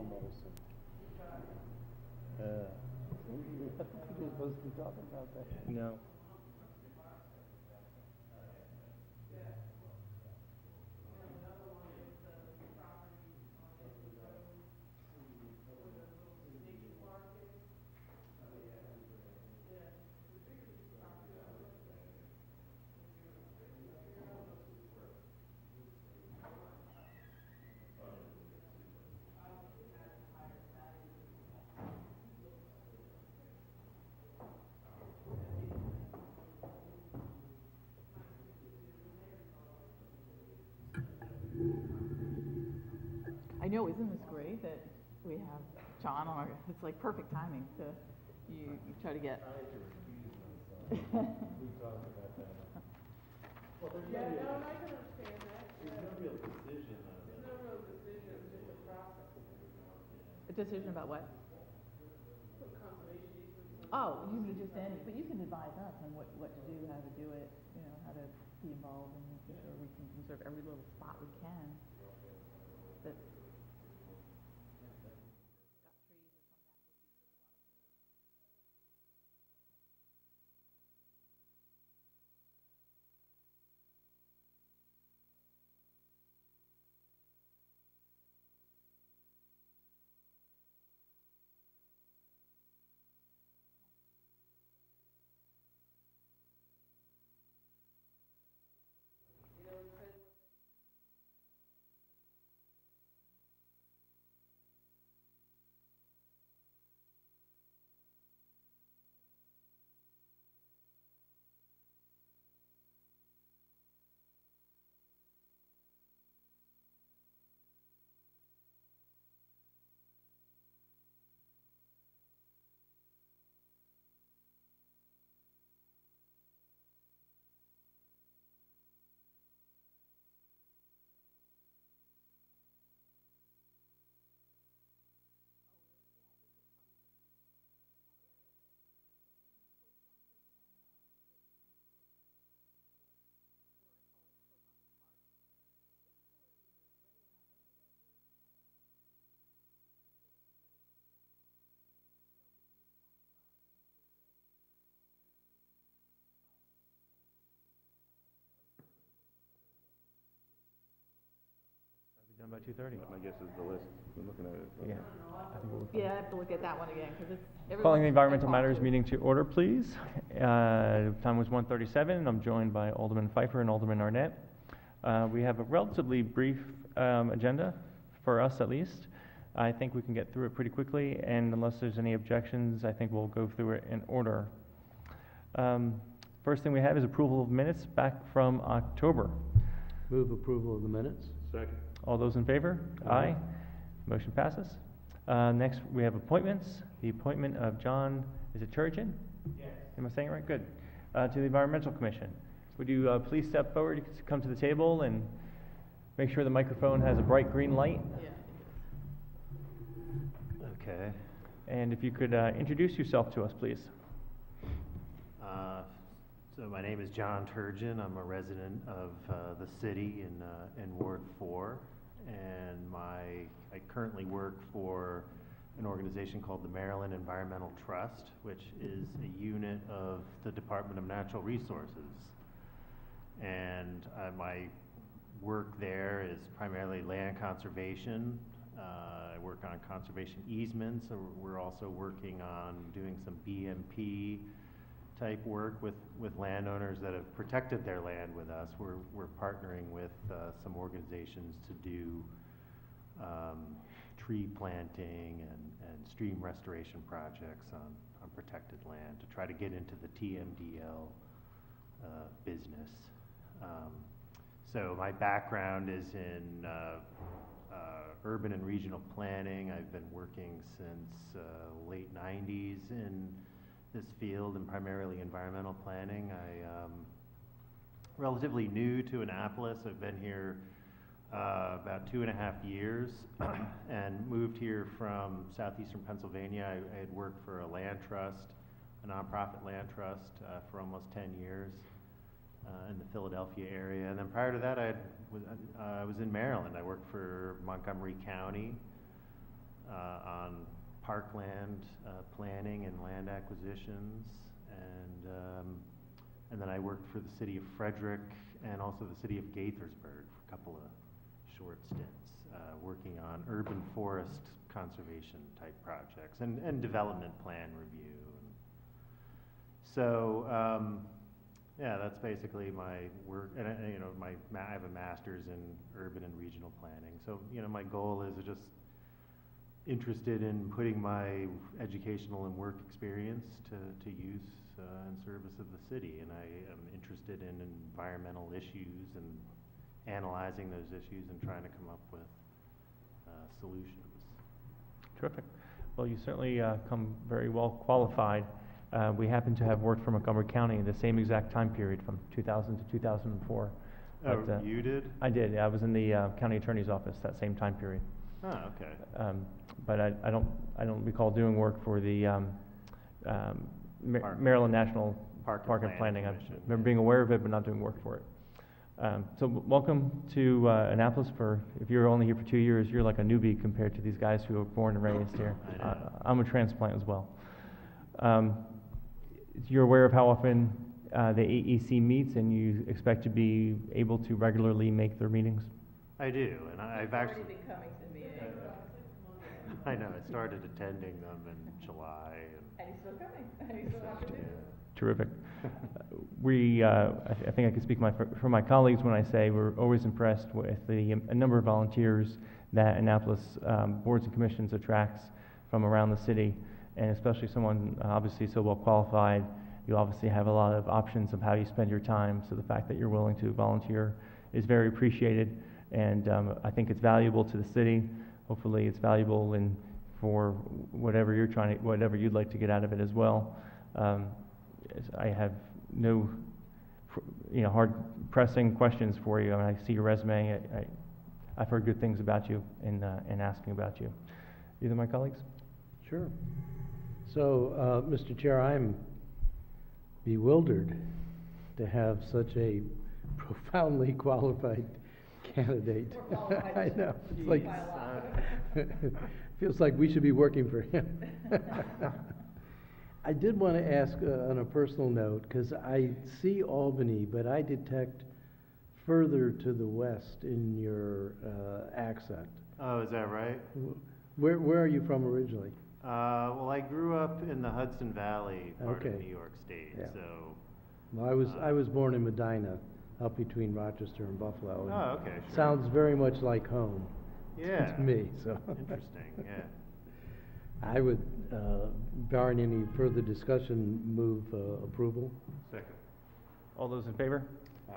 Molson. I don't think you're supposed to be talking about that. No. I know, isn't this great that we have John on our, it's like perfect timing to, you try to get. I like to excuse myself. We talked about that. Well, there's no real, I can understand that. there's no real decision on it. There's no real decision, it's just a process. A decision about what? Put conservation easements. Oh, you mean just any, but you can advise us on what to do, how to do it, you know, how to be involved and make sure we can conserve every little spot we can. That's got trees or some natural feature we want to preserve. Done by 2:30. My guess is the list, I'm looking at it. Yeah. I think we'll Yeah, I have to look at that one again, because it's. Calling the Environmental everyone's- Matters meeting to order, please. Time was 1:37. I'm joined by Alderman Pfeiffer and Alderman Arnett. We have a relatively brief agenda, for us at least. I think we can get through it pretty quickly, and unless there's any objections, I think we'll go through it in order. First thing we have is approval of minutes back from October. Move approval of the minutes. Second. All those in favor? Aye. Motion passes. Next, we have appointments. The appointment of John, is it Turgeon? Yes. Am I saying it right? Good. To the Environmental Commission. Would you please step forward, you can come to the table and make sure the microphone has a bright green light? Yeah. Okay. And if you could introduce yourself to us, please. So my name is John Turgeon. I'm a resident of the city in Ward 4, and I currently work for an organization called the Maryland Environmental Trust, which is a unit of the Department of Natural Resources. And my work there is primarily land conservation. I work on conservation easements. So we're also working on doing some BMP type work with landowners that have protected their land with us. We're partnering with some organizations to do tree planting and stream restoration projects on protected land to try to get into the TMDL business. So my background is in urban and regional planning. I've been working since late 90s in this field and primarily environmental planning. I'm relatively new to Annapolis. I've been here about 2.5 years and moved here from southeastern Pennsylvania. I had worked for a land trust, a nonprofit land trust, for almost 10 years in the Philadelphia area. And then prior to that, I was in Maryland. I worked for Montgomery County on parkland planning and land acquisitions, and then I worked for the city of Frederick and also the city of Gaithersburg for a couple of short stints, working on urban forest conservation type projects and development plan review. So, yeah, that's basically my work, and you know, I have a master's in urban and regional planning. So, you know, my goal is just interested in putting my educational and work experience to use in service of the city, and I am interested in environmental issues and analyzing those issues and trying to come up with solutions. Terrific. Well, you certainly come very well qualified. We happen to have worked for Montgomery County in the same exact time period from 2000 to 2004. Oh, But, you did? I did. I was in the county attorney's office that same time period. Oh, okay. But I don't recall doing work for the Park. Maryland National Park and Park and Planning Planning. I Commission, remember yeah. being aware of it, but not doing work for it. So welcome to Annapolis. If you're only here for 2 years, you're like a newbie compared to these guys who were born and raised here. I know. I'm a transplant as well. You're aware of how often the AEC meets, and you expect to be able to regularly make their meetings? I do, and I've actually, Already been coming to meetings, I know, I started attending them in July, and he's still coming, and he's still wants to do it. Terrific. I think I can speak for my colleagues when I say we're always impressed with a number of volunteers that Annapolis boards and commissions attracts from around the city, and especially someone obviously so well qualified. You obviously have a lot of options of how you spend your time, so the fact that you're willing to volunteer is very appreciated, and I think it's valuable to the city. Hopefully it's valuable for whatever you'd like to get out of it as well. I have no hard pressing questions for you. I mean, I see your resume. I've heard good things about you in asking about you. Either of my colleagues? Sure. So, Mr. Chair, I'm bewildered to have such a profoundly qualified candidate. We're qualified I know. It's like, by a lot. feels like we should be working for him. I did want to ask on a personal note, because I see Albany, but I detect further to the west in your accent. Oh, is that right? Where are you from originally? Well, I grew up in the Hudson Valley part of Okay. New York State, Yeah. so. Well, I was born in Medina, up between Rochester and Buffalo. and Oh, okay, sure. Sounds very much like home Yeah. to me, so. Interesting, yeah. I would, barring any further discussion, move approval. Second. All those in favor?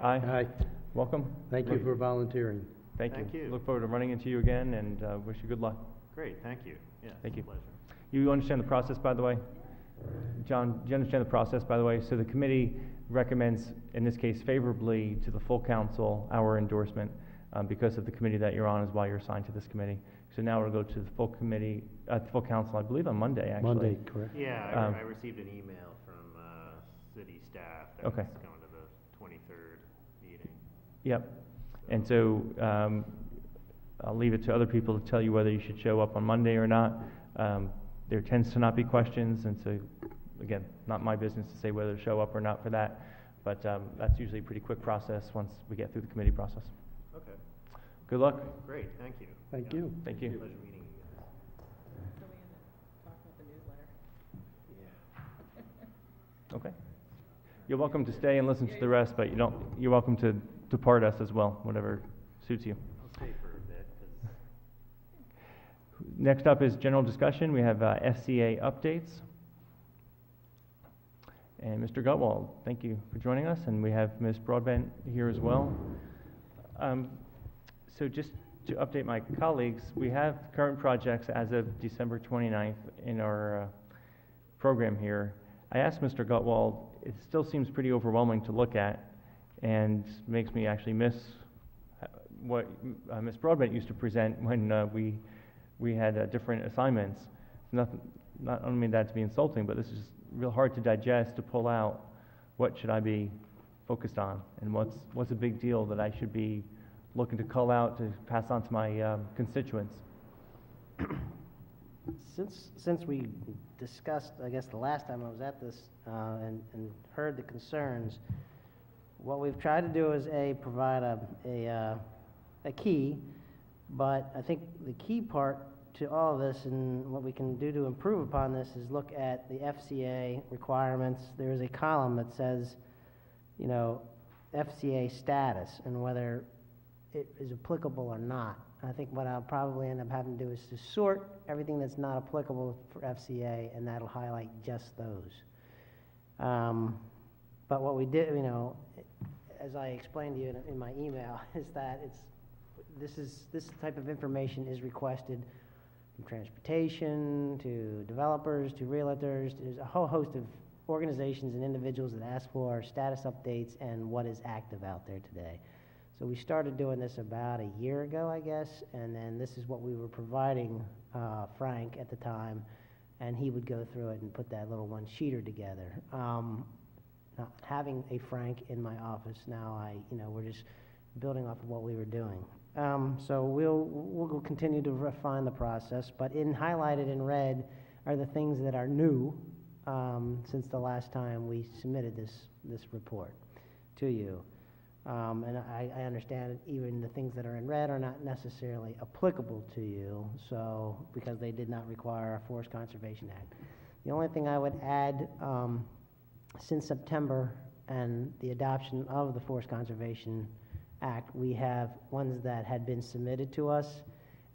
Aye. Welcome. Thank you for volunteering. Thank you. Thank you. Look forward to running into you again, and wish you good luck. Great, thank you. Yes, Thank you. pleasure. You understand the process, by the way? John, do you understand the process, by the way? So the committee recommends, in this case favorably, to the full council, our endorsement, because of the committee that you're on is why you're assigned to this committee. So now we'll go to the full committee, full council, I believe on Monday, actually. Monday, correct? Yeah, Um, I received an email from city staff that Okay. was going to the 23rd meeting. Yep. And so I'll leave it to other people to tell you whether you should show up on Monday or not. There tends to not be questions, and so, again, not my business to say whether to show up or not for that, but that's usually a pretty quick process once we get through the committee process. Okay, Good luck. great, thank you. Thank Yeah. you. Thank you. Pleasure meeting you guys. So we end up talking about the newsletter. Yeah. Okay. You're welcome to stay and listen to the rest, but you're welcome to depart us as well, whatever suits you. I'll stay for a bit, 'cause Next up is general discussion. We have SCA updates. And Mr. Gutwald, thank you for joining us, and we have Ms. Broadbent here as well. So just to update my colleagues, we have current projects as of December 29th in our program here. I asked Mr. Gutwald, it still seems pretty overwhelming to look at, and makes me actually miss what Ms. Broadbent used to present when we had different assignments. Not only that to be insulting, but this is real hard to digest, to pull out what should I be focused on, and what's a big deal that I should be looking to cull out to pass on to my constituents. since we discussed, I guess the last time I was at this, and heard the concerns, what we've tried to do is provide a key, but I think the key part to all of this and what we can do to improve upon this is look at the FCA requirements. There is a column that says, you know, FCA status and whether it is applicable or not. I think what I'll probably end up having to do is to sort everything that's not applicable for FCA, and that'll highlight just those. But what we did, you know, as I explained to you in my email, is that this type of information is requested from transportation to developers to realtors. There's a whole host of organizations and individuals that ask for status updates and what is active out there today. So we started doing this about a year ago, I guess, and then this is what we were providing Frank at the time, and he would go through it and put that little one-sheeter together. Not having a Frank in my office now, we're just building off of what we were doing. So we'll continue to refine the process, but highlighted in red are the things that are new since the last time we submitted this report to you. And I understand even the things that are in red are not necessarily applicable to you, so because they did not require a Forest Conservation Act. The only thing I would add, since September and the adoption of the Forest Conservation Act, we have ones that had been submitted to us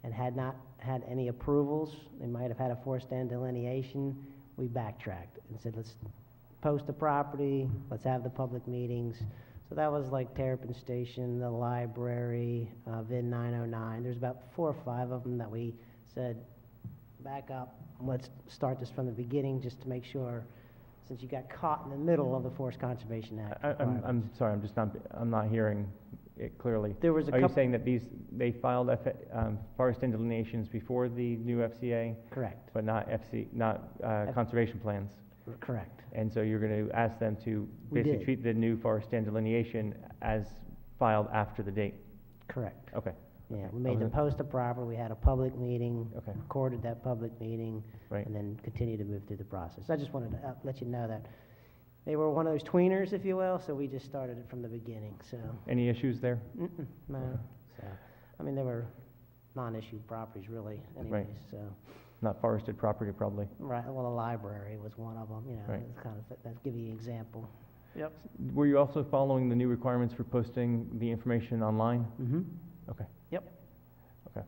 and had not had any approvals. They might have had a forest land delineation. We backtracked and said, let's post the property, let's have the public meetings. So that was like Terrapin Station, the library, VIN 909. There's about 4 or 5 of them that we said, back up, let's start this from the beginning just to make sure, since you got caught in the middle of the Forest Conservation Act. I'm sorry, I'm not hearing it clearly. There was a Are you saying that they filed forest land delineations before the new FCA? Correct. But not conservation plans? Correct. And so you're going to ask them to We basically did. treat the new forest land delineation as filed after the date? Correct. Okay. Yeah, Okay. we made them post the property, we had a public meeting, Okay. recorded that public meeting, Right. and then continued to move through the process. I just wanted to let you know that they were one of those tweeners, if you will, so we just started it from the beginning, so. Any issues there? No, so, I mean, they were non-issue properties really anyways, so. Not forested property, probably. Right, well, the library was one of them, you know, Right. it's kind of, that's give you an example. Yep. Were you also following the new requirements for posting the information online? Mm-hmm. Okay. Yep. Okay.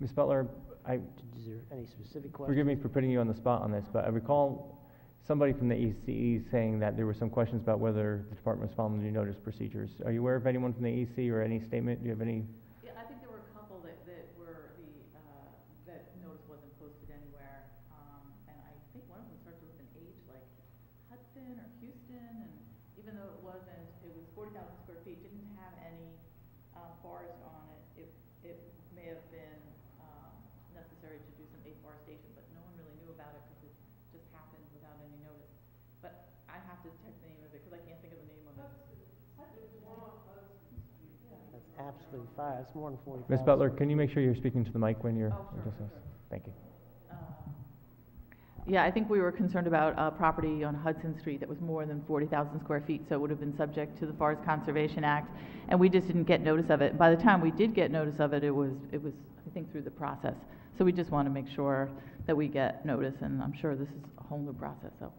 Ms. Butler, Is there any specific questions? forgive me for putting you on the spot on this, but I recall somebody from the ECE saying that there were some questions about whether the department was following the new notice procedures. Are you aware of anyone from the ECE or any statement? Do you have any? Yeah, I think there were a couple that were that notice wasn't posted anywhere. And I think one of them starts with an H, like Hudson or Houston, and even though it was 40,000 square feet, didn't have any forest on it. It may have been necessary to do some afforestation, but no one really knew about it because it just happened without any notice. But I have to check the name of it because I can't think of the name of it. That's absolutely fine, it's more than 40,000. Ms. Butler, can you make sure you're speaking to the mic when you're Oh, sure, addressing us? sure. Thank you. Yeah, I think we were concerned about a property on Hudson Street that was more than 40,000 square feet, so it would have been subject to the Forest Conservation Act, and we just didn't get notice of it. By the time we did get notice of it, it was I think through the process. So we just want to make sure that we get notice, and I'm sure this is a whole new process, so.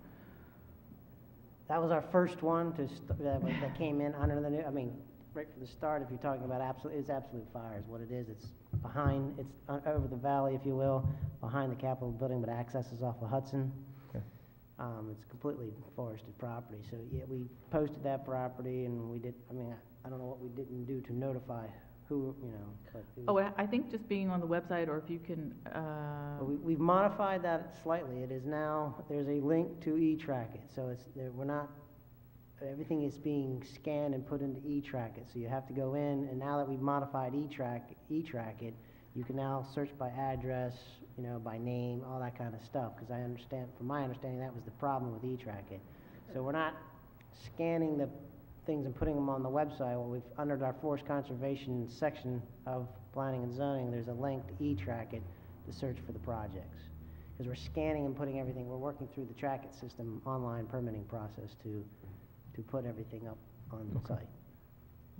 That was our first one that came in under the new, I mean, right from the start, if you're talking about it's absolute fire is what it is. It's behind, it's over the valley, if you will, behind the Capitol building, but accesses off of Hudson. Okay. It's completely forested property. So, yeah, we posted that property and we did, I mean, I don't know what we didn't do to notify who, you know, but it was. Oh, I think just being on the website, or if you can, We've modified that slightly. It is now, there's a link to e-track it. So we're not, everything is being scanned and put into e-track it. So you have to go in, and now that we've modified e-track it, you can now search by address, you know, by name, all that kind of stuff. Because I understand, from my understanding, that was the problem with e-track it. So we're not scanning the things and putting them on the website, well, under our forest conservation section of planning and zoning, there's a link to e-track it to search for the projects. Because we're scanning and putting everything, we're working through the track it system online permitting process to put everything up on the site.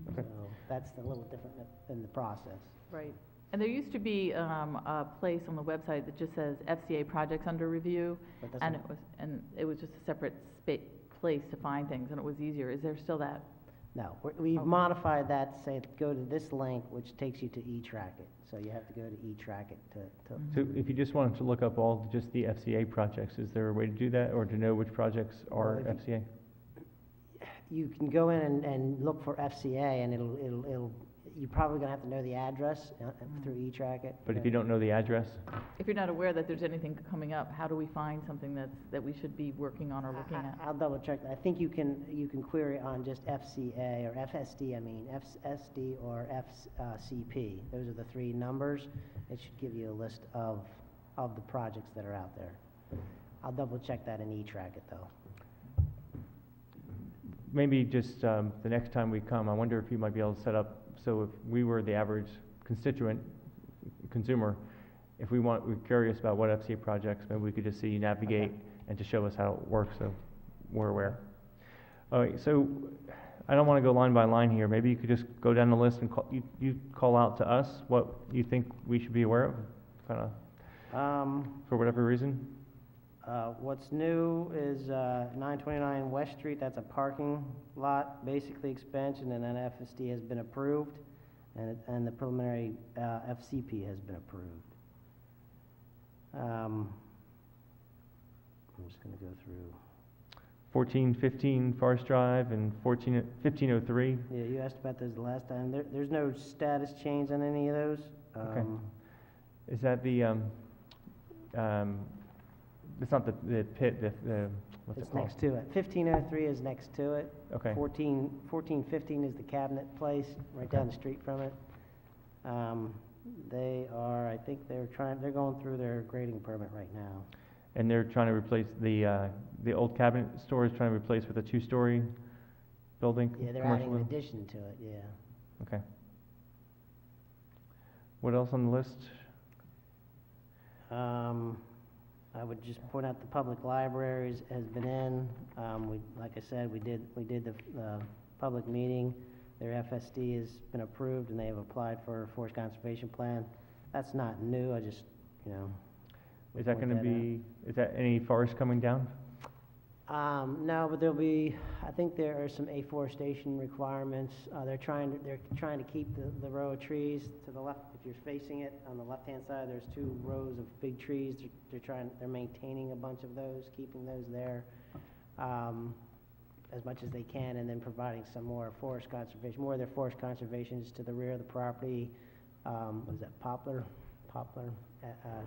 Okay. So that's a little different in the process. Right. And there used to be a place on the website that just says FCA projects under review, But that's and not- it was just a separate place to find things, and it was easier. Is there still that? No, we've Okay. modified that to say, go to this link, which takes you to e-track it. So you have to go to e-track it to So if you just wanted to look up just the FCA projects, is there a way to do that, or to know which projects are Well, if FCA? you can go in and look for FCA, and you're probably gonna have to know the address through e-track it. But if you don't know the address, If you're not aware that there's anything coming up, how do we find something that we should be working on or looking at? I'll double check that. I think you can query on just FCA or FSD, FSD or FCP. Those are the three numbers. It should give you a list of the projects that are out there. I'll double check that and e-track it though. maybe just the next time we come, I wonder if you might be able to set up, so if we were the average consumer, if we're curious about what FCA projects, maybe we could just see navigate and to show us how it works, so we're aware. All right, so I don't want to go line by line here. Maybe you could just go down the list and you call out to us what you think we should be aware of, kind of, for whatever reason. What's new is 929 West Street. That's a parking lot, basically expansion, and then FSD has been approved, and the preliminary FCP has been approved. I'm just going to go through. 1415 Forest Drive and 1503. Yeah, you asked about those the last time. There's no status change on any of those. Okay. Is that the, it's not the pit, what's it It's called? next to it. 1503 is next to it. Okay. 1415 is the cabinet place, right down the street from it. They are, I think they're going through their grading permit right now. And they're trying to replace the old cabinet store is trying to replace with a two-story building? Yeah, they're commercial adding an building? addition to it, yeah. Okay. What else on the list? I would just point out the public libraries has been in. Like I said, we did the public meeting. Their FSD has been approved and they have applied for a forest conservation plan. That's not new, I just, Is that point going to that out. be, is that any forest coming down? No, but there'll be, I think there are some afforestation requirements. They're trying to keep the row of trees to the left. If you're facing it, on the left-hand side, there's 2 rows of big trees. They're maintaining a bunch of those, keeping those there, as much as they can, and then providing some more forest conservation. More of their forest conservation is to the rear of the property. What is that, Poplar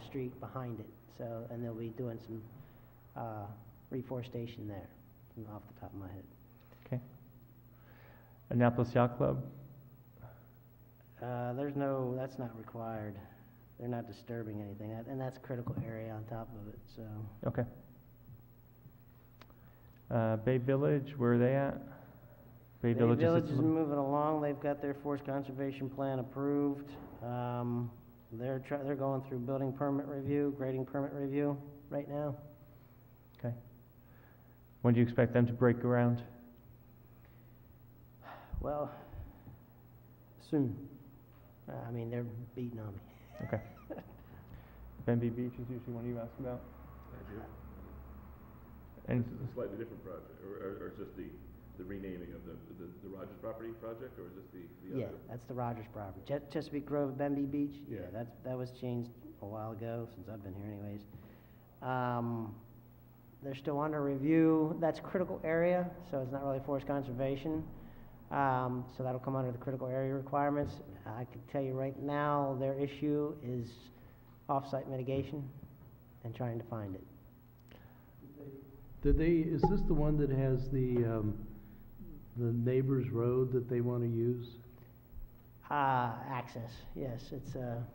Street behind it. So, and they'll be doing some, reforestation there, off the top of my head. Okay. Annapolis Yacht Club? That's not required. They're not disturbing anything, and that's a critical area on top of it, so. Okay. Bay Village, where are they at? Bay Bay Village Village Assisted is moving along. They've got their forest conservation plan approved. They're going through building permit review, grading permit review right now. Okay. When do you expect them to break ground? Well, soon. I mean, they're beating on me. Okay. Benby Beach is usually one you ask about? I do. And It's a slightly different project, or it's just the renaming of the Rogers property project, or is this the Yeah, other? that's the Rogers property. Chesapeake Grove, Benby Beach? Yeah. That was changed a while ago, since I've been here anyways. They're still under review. That's critical area, so it's not really forest conservation. So that'll come under the critical area requirements. I can tell you right now, their issue is off-site mitigation and trying to find it. Is this the one that has the neighbor's road that they want to use? Access, yes, it's an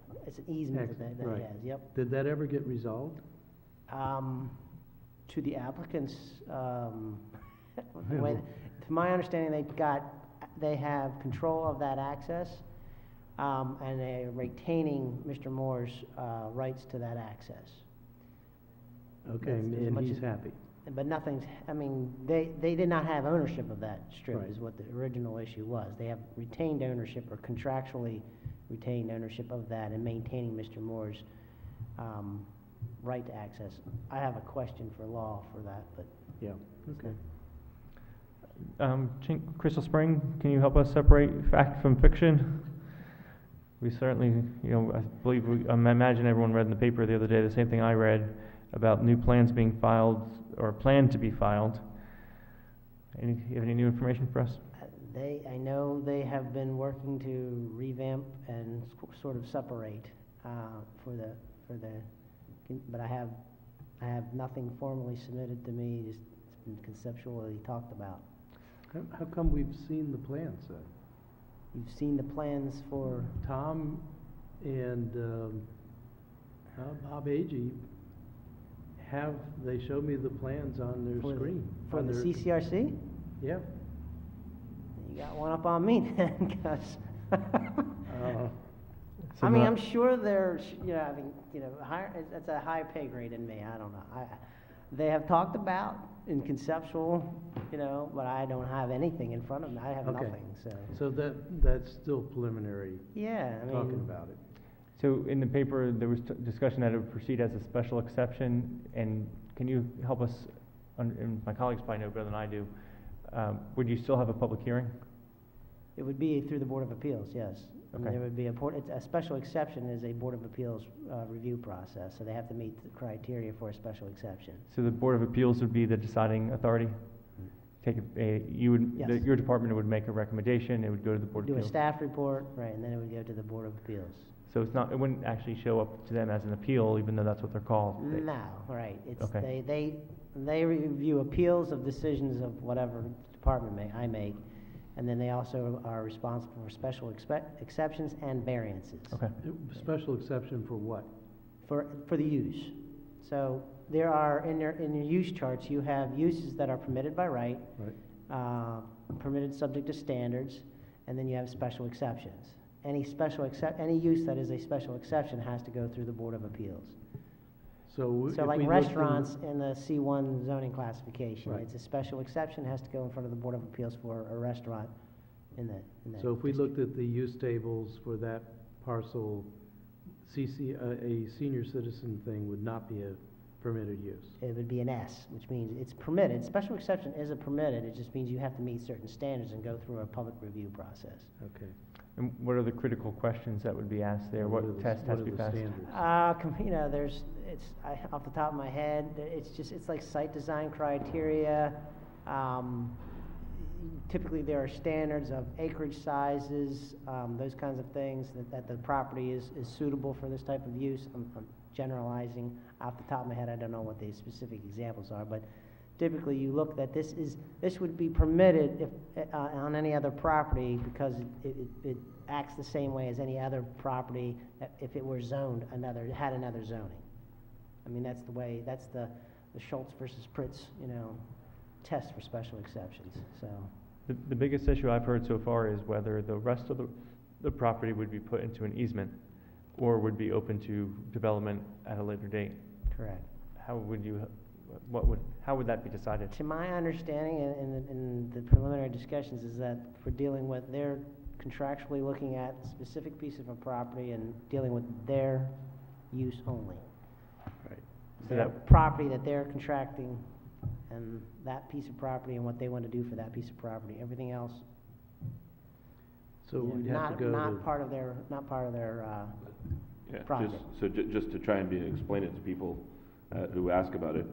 easement that Right. he has, yep. Did that ever get resolved? To the applicants, the to my understanding, they have control of that access, and they're retaining Mr. Moore's, rights to that access. Okay, That's as and much he's as- happy. But nothing's, I mean, they did not have ownership of that strip, Right. is what the original issue was. They have retained ownership or contractually retained ownership of that and maintaining Mr. Moore's, right to access. I have a question for law for that, but. Yeah, okay. Crystal Spring, can you help us separate fact from fiction? We certainly, I believe, I imagine everyone read in the paper the other day the same thing I read about new plans being filed or planned to be filed. You have any new information for us? I know they have been working to revamp and sort of separate, but I have nothing formally submitted to me, just it's been conceptually talked about. How come we've seen the plans then? You've seen the plans for, Tom and Bob Agee they showed me the plans on their for screen. for on the their- CCRC? Yeah. You got one up on me then, 'cause So I mean, not- I'm sure they're, higher, it's a high pay grade in me, I don't know. They have talked about in conceptual, but I don't have anything in front of me, I have Okay. nothing, so. So that's still preliminary, Yeah, I talking mean, about it. So in the paper, there was discussion that it would proceed as a special exception, and can you help us, and my colleagues probably know better than I do, would you still have a public hearing? it would be through the Board of Appeals, yes. And Okay. there would be a special exception is a Board of Appeals, review process, so they have to meet the criteria for a special exception. So the Board of Appeals would be the deciding authority? Yes. Your department would make a recommendation, it would go to the Board of Do a Appeals? staff report, right, and then it would go to the Board of Appeals. So it wouldn't actually show up to them as an appeal, even though that's what they're called? No, right, it's, Okay. they review appeals of decisions of whatever department I make, and then they also are responsible for special exceptions and variances. Okay. Special exception for what? For the use. So there are, in your use charts, you have uses that are permitted by right, Right. permitted subject to standards, and then you have special exceptions. Any use that is a special exception has to go through the Board of Appeals. So So if like we looked in- restaurants in the C1 zoning classification, Right. it's a special exception, has to go in front of the Board of Appeals for a restaurant in that So if we district. looked at the use tables for that parcel, a senior citizen thing would not be a permitted use. It would be an S, which means it's permitted. Special exception isn't permitted, it just means you have to meet certain standards and go through a public review process. Okay. And what are the critical questions that would be asked there? are What the- test has to be What are passed? the standards? Off the top of my head, it's like site design criteria. Typically, there are standards of acreage sizes, those kinds of things, that the property is suitable for this type of use. I'm generalizing off the top of my head, I don't know what the specific examples are, but typically you look that this would be permitted if, on any other property because it acts the same way as any other property if it were zoned had another zoning. I mean, that's the Schultz versus Pritz, test for special exceptions, so. The biggest issue I've heard so far is whether the rest of the property would be put into an easement or would be open to development at a later date. Correct. How would that be decided? To my understanding, in the preliminary discussions, is that we're dealing with, they're contractually looking at a specific piece of a property and dealing with their use only. Right. So Their that- property that they're contracting and that piece of property and what they want to do for that piece of property. Everything else, So we'd have to go not to, part of their, Yeah, project. just to try and explain it to people who ask about it,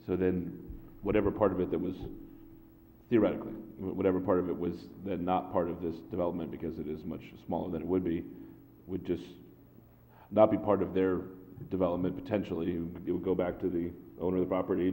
so then whatever part of it that was, theoretically, whatever part of it was then not part of this development because it is much smaller than it would just not be part of their development potentially. It would go back to the owner of the property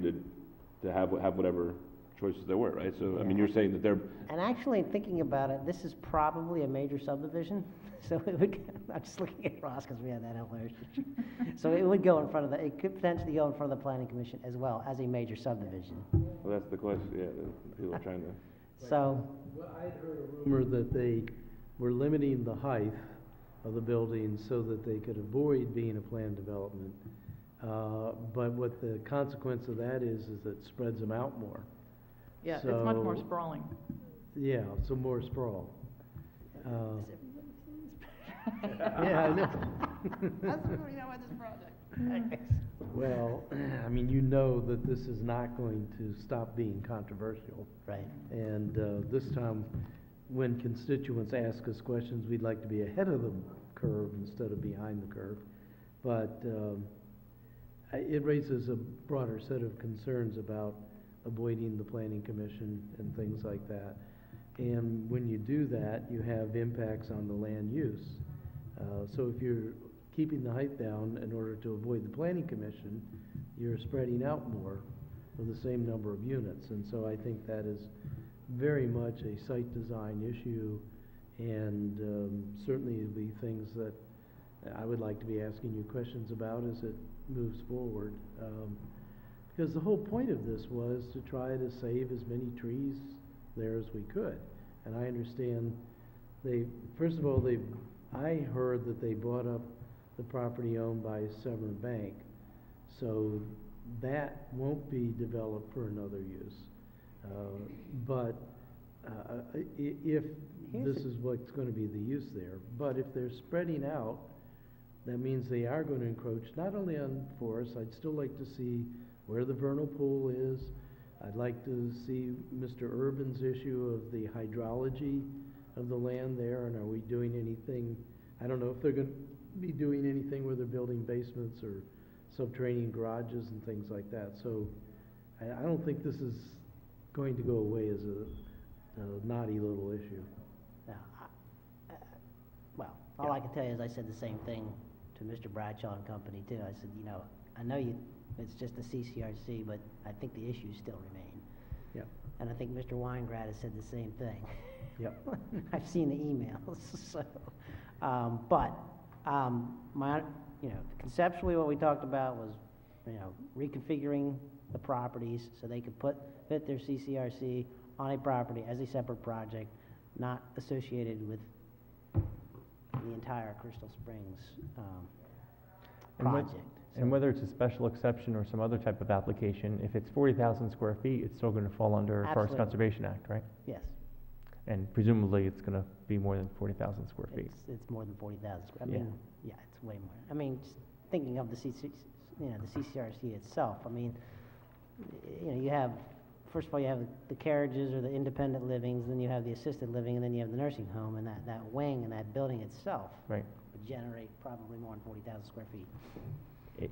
to have whatever choices there were, right? So, I mean, Yeah. you're saying that they're, And actually, thinking about it, this is probably a major subdivision, so it would, I'm just looking at Ross because we had that illustration. So it would go in front of it could potentially go in front of the planning commission as well as a major subdivision. well, that's the question, yeah, that people are trying to. So, Well, I'd heard a rumor that they were limiting the height of the building so that they could avoid being a planned development. But what the consequence of that is it spreads them out more. Yeah, it's much more So- sprawling. Yeah, so more sprawl. Does everybody see this? Yeah, I know. How's everybody know about this project? Well, I mean, you know that this is not going to stop being controversial. Right. And this time, when constituents ask us questions, we'd like to be ahead of the curve instead of behind the curve. But it raises a broader set of concerns about avoiding the planning commission and things like that. And when you do that, you have impacts on the land use. So if you're keeping the height down in order to avoid the planning commission, you're spreading out more with the same number of units. And so I think that is very much a site design issue, and certainly it'll be things that I would like to be asking you questions about as it moves forward. Because the whole point of this was to try to save as many trees there as we could. And I understand first of all, I heard that they bought up the property owned by Severn Bank, so that won't be developed for another use. But if this is what's going to be the use there, but if they're spreading out, that means they are going to encroach not only on forests. I'd still like to see where the vernal pool is. I'd like to see Mr. Urban's issue of the hydrology of the land there, and are we doing anything? I don't know if they're going to be doing anything where they're building basements or subterranean garages and things like that. So I don't think this is going to go away as a naughty little issue. No, well, all I can tell you is I said the same thing to Mr. Bradshaw and company too. I said, I know it's just a CCRC, but I think the issues still remain. Yep. And I think Mr. Weingrad has said the same thing. Yep. I've seen the emails, so, conceptually what we talked about was, reconfiguring the properties so they could fit their CCRC on a property as a separate project, not associated with the entire Crystal Springs, And what- project. And whether it's a special exception or some other type of application, if it's 40,000 square feet, it's still going to fall under Forest Absolutely. Conservation Act, right? Yes, And presumably, it's going to be more than 40,000 square feet. it's more than 40,000 square, Yeah. yeah, it's way more. I mean, just thinking of the CCRC itself, I mean, you have, first of all, you have the carriages or the independent livings, then you have the assisted living, and then you have the nursing home, and that wing and that building itself Right. would generate probably more than 40,000 square feet.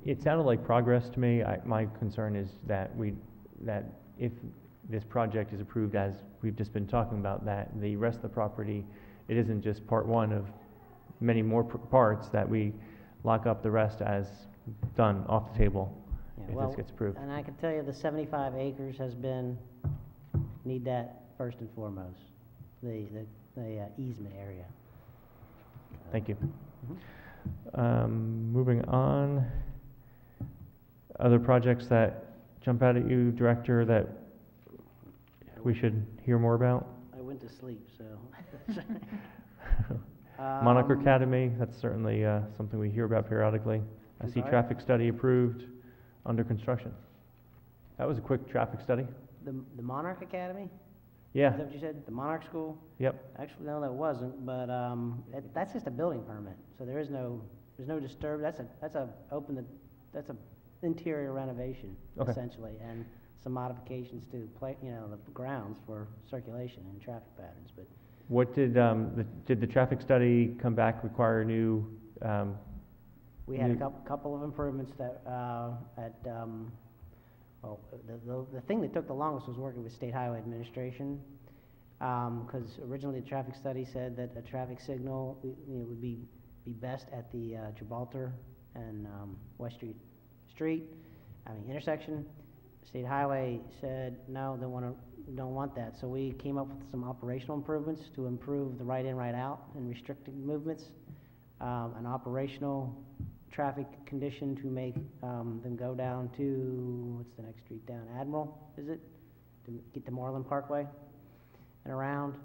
It sounded like progress to me. My concern is that if this project is approved as we've just been talking about, that the rest of the property, it isn't just part one of many more parts, that we lock up the rest as done, off the table, Yeah, if well, this gets approved. And I can tell you the 75 acres need that first and foremost, the easement area. Thank you. Mhm. Moving on, other projects that jump out at you, Director, that we should hear more about? I went to sleep, so. Monarch Academy, that's certainly something we hear about periodically. I I'm see sorry? traffic study approved, under construction. That was a quick traffic study. The Monarch Academy? Yeah, Is that what you said? The Monarch School? yep, Actually, no, that wasn't, but that's just a building permit, so there's no that's a interior renovation, Okay. essentially, and some modifications to the grounds for circulation and traffic patterns, but what did the traffic study come back, require new, we had a New- couple of improvements that, the thing that took the longest was working with State Highway Administration, because originally the traffic study said that a traffic signal, would be best at the Gibraltar and West Street intersection. State Highway said, no, don't want that, so we came up with some operational improvements to improve the right in, right out, and restricted movements, an operational traffic condition to make them go down to, what's the next street down, Admiral, is it? To get to Moreland Parkway. and around,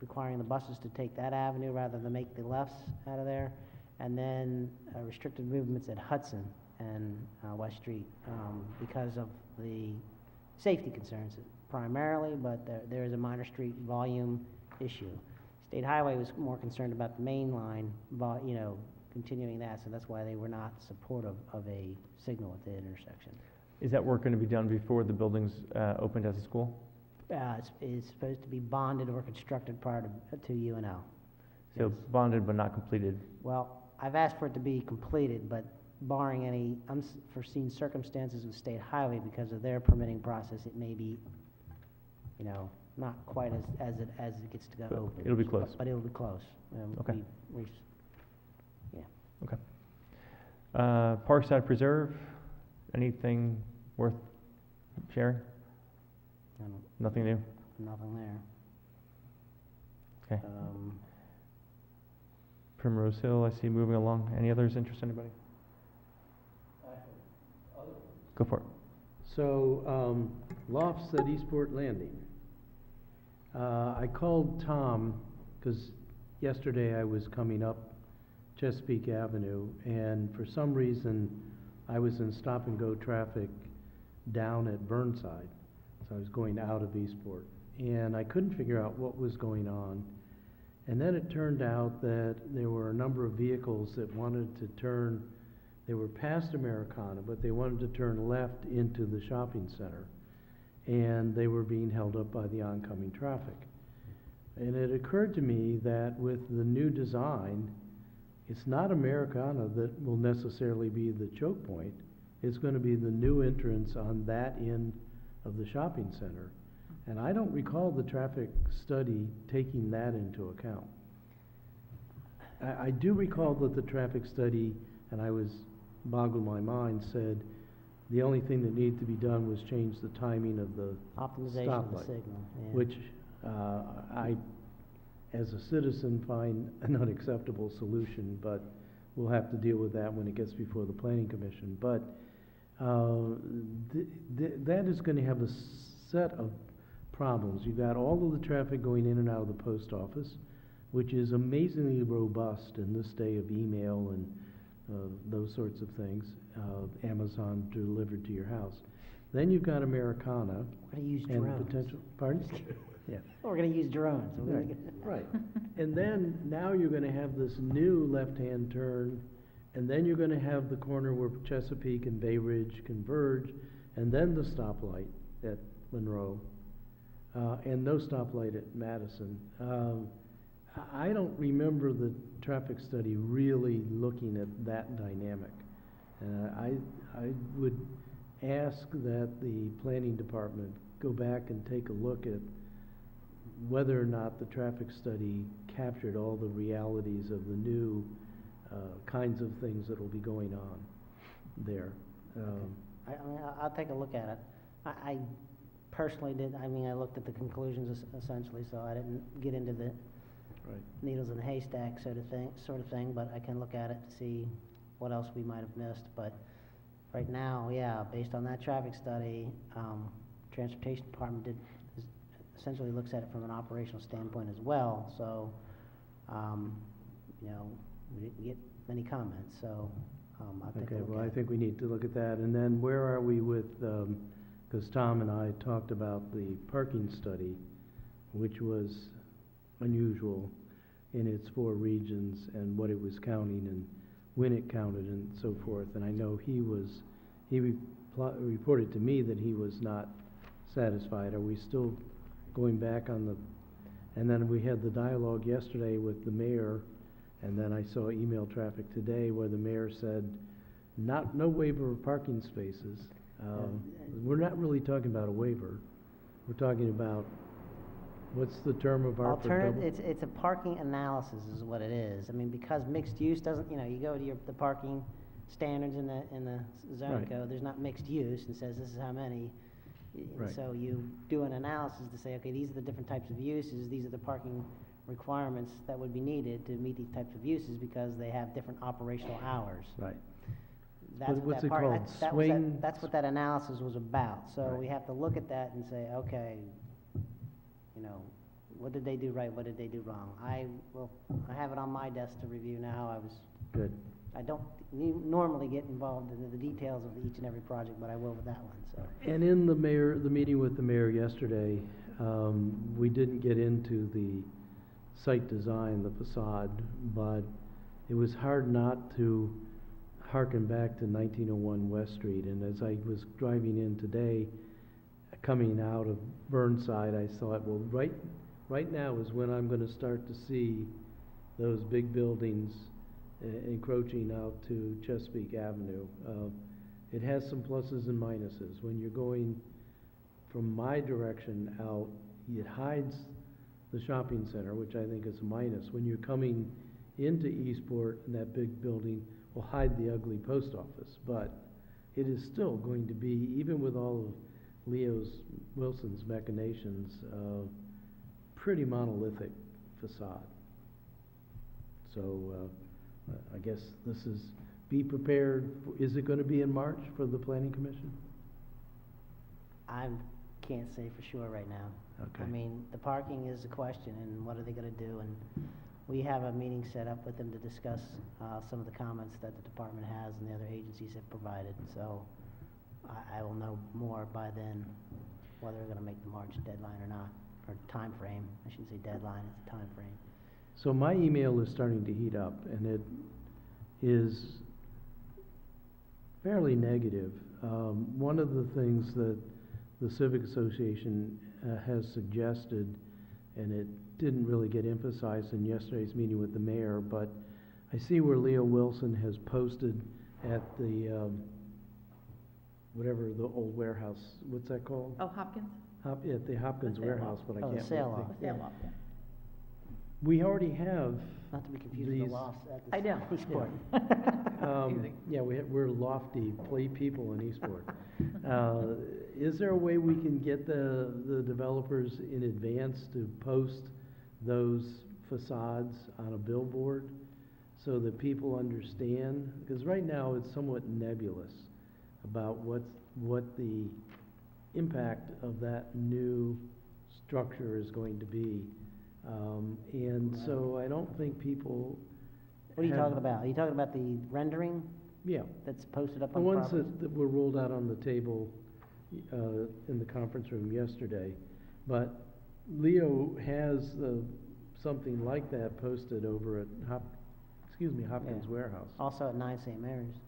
requiring the buses to take that avenue rather than make the lefts out of there. And then restricted movements at Hudson and West Street because of the safety concerns primarily, but there is a minor street volume issue. State Highway was more concerned about the main line, continuing that, so that's why they were not supportive of a signal at the intersection. Is that work going to be done before the building's opened as a school? It's supposed to be bonded or constructed prior to UNL. So Yes. bonded but not completed? Well, I've asked for it to be completed, but barring any unforeseen circumstances with State Highway because of their permitting process, it may be, not quite as it gets to go But open. it'll be close. But it'll be close. Okay. Yeah. Okay. Parkside Preserve, anything worth sharing? I don't- Nothing new? Nothing there. Okay. Um, Primrose Hill, I see moving along. Any others interest anybody? Go for it. So, lofts at Eastport Landing. I called Tom, because yesterday I was coming up Chesapeake Avenue, and for some reason, I was in stop-and-go traffic down at Burnside. So I was going out of Eastport, and I couldn't figure out what was going on. And then it turned out that there were a number of vehicles that wanted to turn, they were past Americana, but they wanted to turn left into the shopping center. And they were being held up by the oncoming traffic. And it occurred to me that with the new design, it's not Americana that will necessarily be the choke point. It's going to be the new entrance on that end of the shopping center. And I don't recall the traffic study taking that into account. I do recall that the traffic study, and I was boggled my mind, said the only thing that needed to be done was change the timing of the Optimization of the stoplight, signal. Yeah. which I, as a citizen, find an unacceptable solution, but we'll have to deal with that when it gets before the Planning Commission. But that is going to have a set of problems. You've got all of the traffic going in and out of the post office, which is amazingly robust in this day of email and those sorts of things, Amazon delivered to your house. Then you've got Americana We're gonna use and drones. potential, pardon? Yeah. We're gonna use drones. We're Right, gonna right. And then, now you're gonna have this new left-hand turn, and then you're gonna have the corner where Chesapeake and Bay Ridge converge, and then the stoplight at Monroe, and no stoplight at Madison. I don't remember the traffic study really looking at that dynamic. I would ask that the planning department go back and take a look at whether or not the traffic study captured all the realities of the new kinds of things that will be going on there. I'll take a look at it. I personally did, I looked at the conclusions essentially, so I didn't get into the Right. needles in the haystack sort of thing, but I can look at it to see what else we might have missed. But right now, yeah, based on that traffic study, Transportation Department essentially looks at it from an operational standpoint as well. So, we didn't get many comments, so I'll take a Okay, look well, at I it. think we need to look at that. And then where are we with, because Tom and I talked about the parking study, which was unusual in its 4 regions and what it was counting and when it counted and so forth. And I know he reported to me that he was not satisfied. Are we still going back on the, and then we had the dialogue yesterday with the mayor, and then I saw email traffic today where the mayor said, no waiver of parking spaces. We're not really talking about a waiver. We're talking about, what's the term of art for double? It's a parking analysis is what it is. Because mixed use doesn't, you go to the parking standards in the zone Right. code, there's not mixed use and says this is how many. Right. So you do an analysis to say, okay, these are the different types of uses, these are the parking requirements that would be needed to meet these types of uses because they have different operational hours. Right. That's what What's that it part, called? Swing? that's what that analysis was about. So Right. we have to look at that and say, okay, what did they do right, what did they do wrong? I have it on my desk to review now. Good. I don't normally get involved in the details of each and every project, but I will with that one, so. And in the meeting with the mayor yesterday, we didn't get into the site design, the facade, but it was hard not to harken back to 1901 West Street. And as I was driving in today, coming out of Burnside, I thought, well, right now is when I'm going to start to see those big buildings encroaching out to Chesapeake Avenue. It has some pluses and minuses. When you're going from my direction out, it hides the shopping center, which I think is a minus. When you're coming into Eastport, and that big building will hide the ugly post office, but it is still going to be, even with all of Wilson's machinations, pretty monolithic facade. So I guess this is, be prepared. Is it going to be in March for the Planning Commission? I can't say for sure right now. Okay. I mean, the parking is a question, and what are they gonna do? And we have a meeting set up with them to discuss some of the comments that the department has and the other agencies have provided. So I will know more by then, whether they're gonna make the March deadline or not, or time frame. I shouldn't say deadline, it's a time frame. So my email is starting to heat up, and it is fairly negative. One of the things that the Civic Association has suggested, and it didn't really get emphasized in yesterday's meeting with the mayor, but I see where Leo Wilson has posted at the, whatever the old warehouse, what's that called? Oh, Hopkins? At the Hopkins The sale warehouse, loft. but I Oh, the can't. sale think- loft. Sale loft, yeah. We already have, Not to be confused with the These- lofts at I know. the Eastport. yeah, we're lofty people in Eastport. Is there a way we can get the developers in advance to post those facades on a billboard so that people understand? Because right now it's somewhat nebulous about what the impact of that new structure is going to be. And so I don't think people. What are you have- talking about? Are you talking about the rendering Yeah, that's posted up the on ones properties? that were rolled out on the table in the conference room yesterday. But Leo has something like that posted over at Hopkins Yeah. Warehouse. Also at 9 St. Mary's.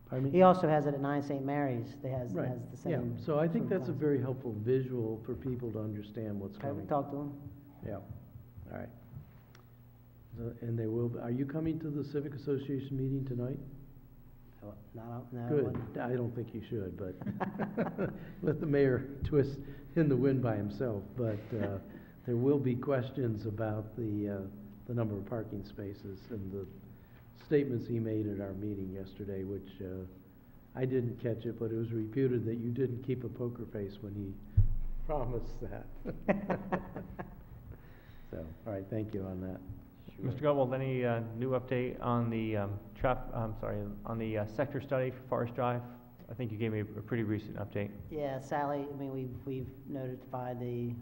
Pardon me? He also has it at 9 St. Mary's. It has Right, the yeah, same. so I think sort of that's a concept. very helpful visual for people to understand what's Okay, we coming. talked to him. Yeah, all right. And they will, are you coming to the Civic Association meeting tonight? No, I Good, wouldn't. I don't think you should, but let the mayor twist in the wind by himself. But there will be questions about the number of parking spaces and the statements he made at our meeting yesterday, which I didn't catch it, but it was reputed that you didn't keep a poker face when he promised that. So, all right, thank you on that. Mr. Gottwald, any new update on the on the sector study for Forest Drive? I think you gave me a pretty recent update. Yeah, Sally, I mean, we've notified the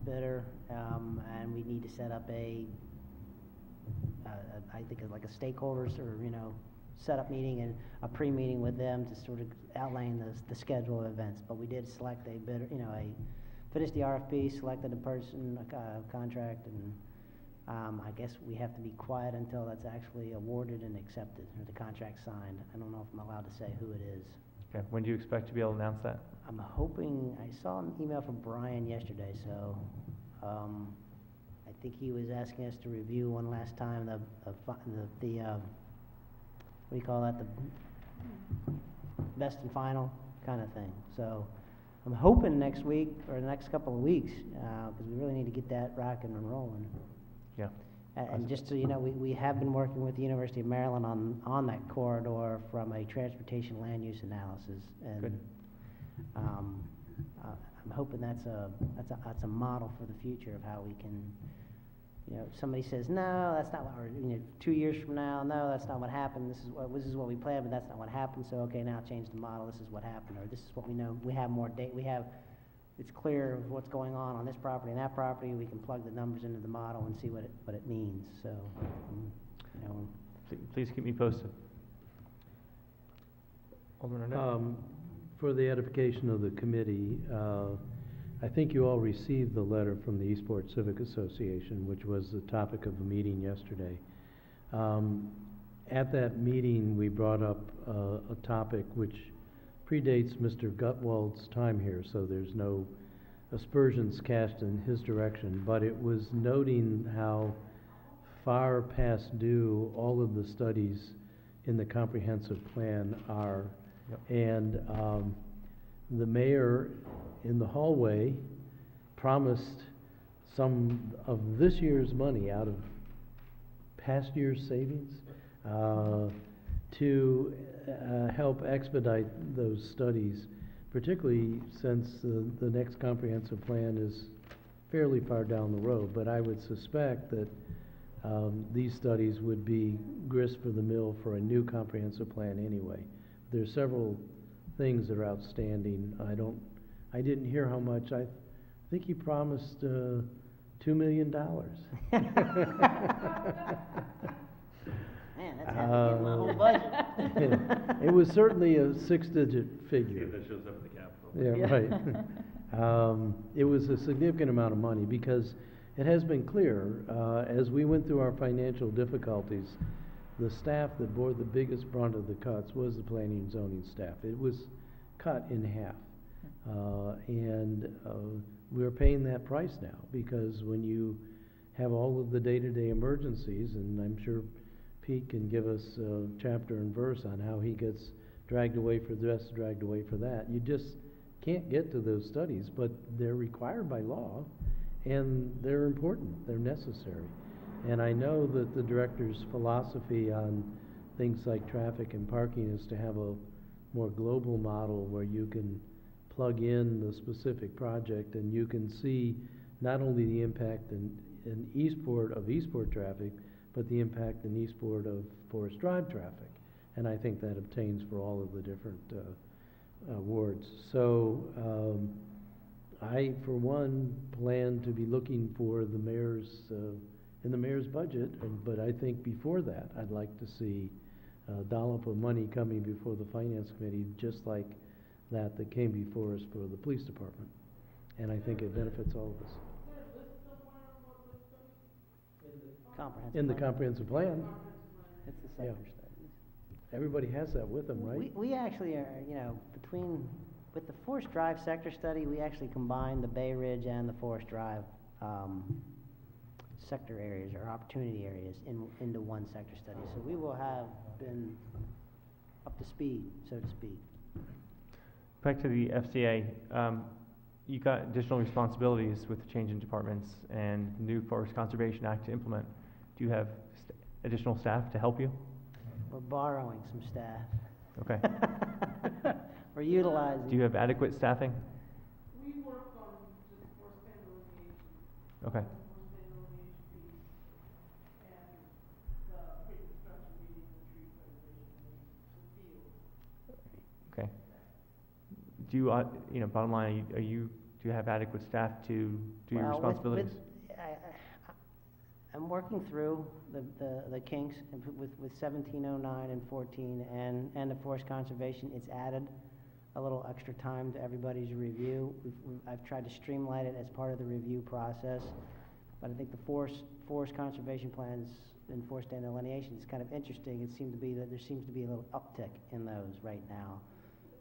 bidder, and we need to set up I think it's like a stakeholders or, setup meeting and a pre-meeting with them to sort of outline the schedule of events. But we did select a bidder, finished the RFP, selected a person, a contract, and I guess we have to be quiet until that's actually awarded and accepted, or the contract signed. I don't know if I'm allowed to say who it is. Okay, when do you expect to be able to announce that? I'm hoping, I saw an email from Brian yesterday, so, I think he was asking us to review one last time what do you call that, the best and final kind of thing. So, I'm hoping next week, or the next couple of weeks, because we really need to get that rocking and rolling. Yeah. And just so you know, we have been working with the University of Maryland on that corridor from a transportation land use analysis. And Good. I'm hoping that's a model for the future of how we can, somebody says, no, that's not what, or 2 years from now, no, that's not what happened. This is what we planned, but that's not what happened. So okay, now change the model. This is what happened, or this is what we know. We have more data. We have it's clear of what's going on this property and that property, we can plug the numbers into the model and see what it means, so, you know. Please keep me posted. Alderman Arnett? For the edification of the committee, I think you all received the letter from the Eastport Civic Association, which was the topic of the meeting yesterday. At that meeting, we brought up a topic which predates Mr. Gutwald's time here, so there's no aspersions cast in his direction, but it was noting how far past due all of the studies in the comprehensive plan are. Yep. And the mayor in the hallway promised some of this year's money out of past year's savings to help expedite those studies, particularly since the next comprehensive plan is fairly far down the road. But I would suspect that these studies would be grist for the mill for a new comprehensive plan anyway. There's several things that are outstanding. I didn't hear how much. I think he promised $2 million. Man, that's half of my whole budget. It was certainly a six-digit figure. that shows up at the Capitol. Yeah, right. It was a significant amount of money because it has been clear, as we went through our financial difficulties, the staff that bore the biggest brunt of the cuts was the planning and zoning staff. It was cut in half. And we're paying that price now because when you have all of the day-to-day emergencies, and I'm sure Pete can give us chapter and verse on how he gets dragged away for this, dragged away for that. You just can't get to those studies, but they're required by law, and they're important, they're necessary. And I know that the director's philosophy on things like traffic and parking is to have a more global model where you can plug in the specific project and you can see not only the impact in Eastport traffic, but the impact in Eastport of Forest Drive traffic. And I think that obtains for all of the different wards. So I, for one, plan to be looking for the mayor's, in the mayor's budget, but I think before that, I'd like to see a dollop of money coming before the finance committee, just like that came before us for the police department. And I think it benefits all of us. Comprehensive In the plan. comprehensive plan, It's the Yeah. sector studies. everybody has that with them, right? We actually are, with the Forest Drive sector study, we actually combined the Bay Ridge and the Forest Drive sector areas or opportunity areas into one sector study. So we will have been up to speed, so to speak. Back to the FCA, you got additional responsibilities with the change in departments and new Forest Conservation Act to implement. Do you have additional staff to help you? We're borrowing some staff. Okay. We're utilizing. Do you have adequate staffing? We work on just forest land delineation, Okay. forest land delineation piece, and the pre-construction meeting, the tree preservation, the fields. Okay. Do you, bottom line, do you have adequate staff to do your Well, responsibilities? I'm working through the kinks with 1709 and 14 and the forest conservation. It's added a little extra time to everybody's review. I've tried to streamline it as part of the review process, but I think the forest conservation plans and forest land delineation is kind of interesting. It seemed to be that there seems to be a little uptick in those right now.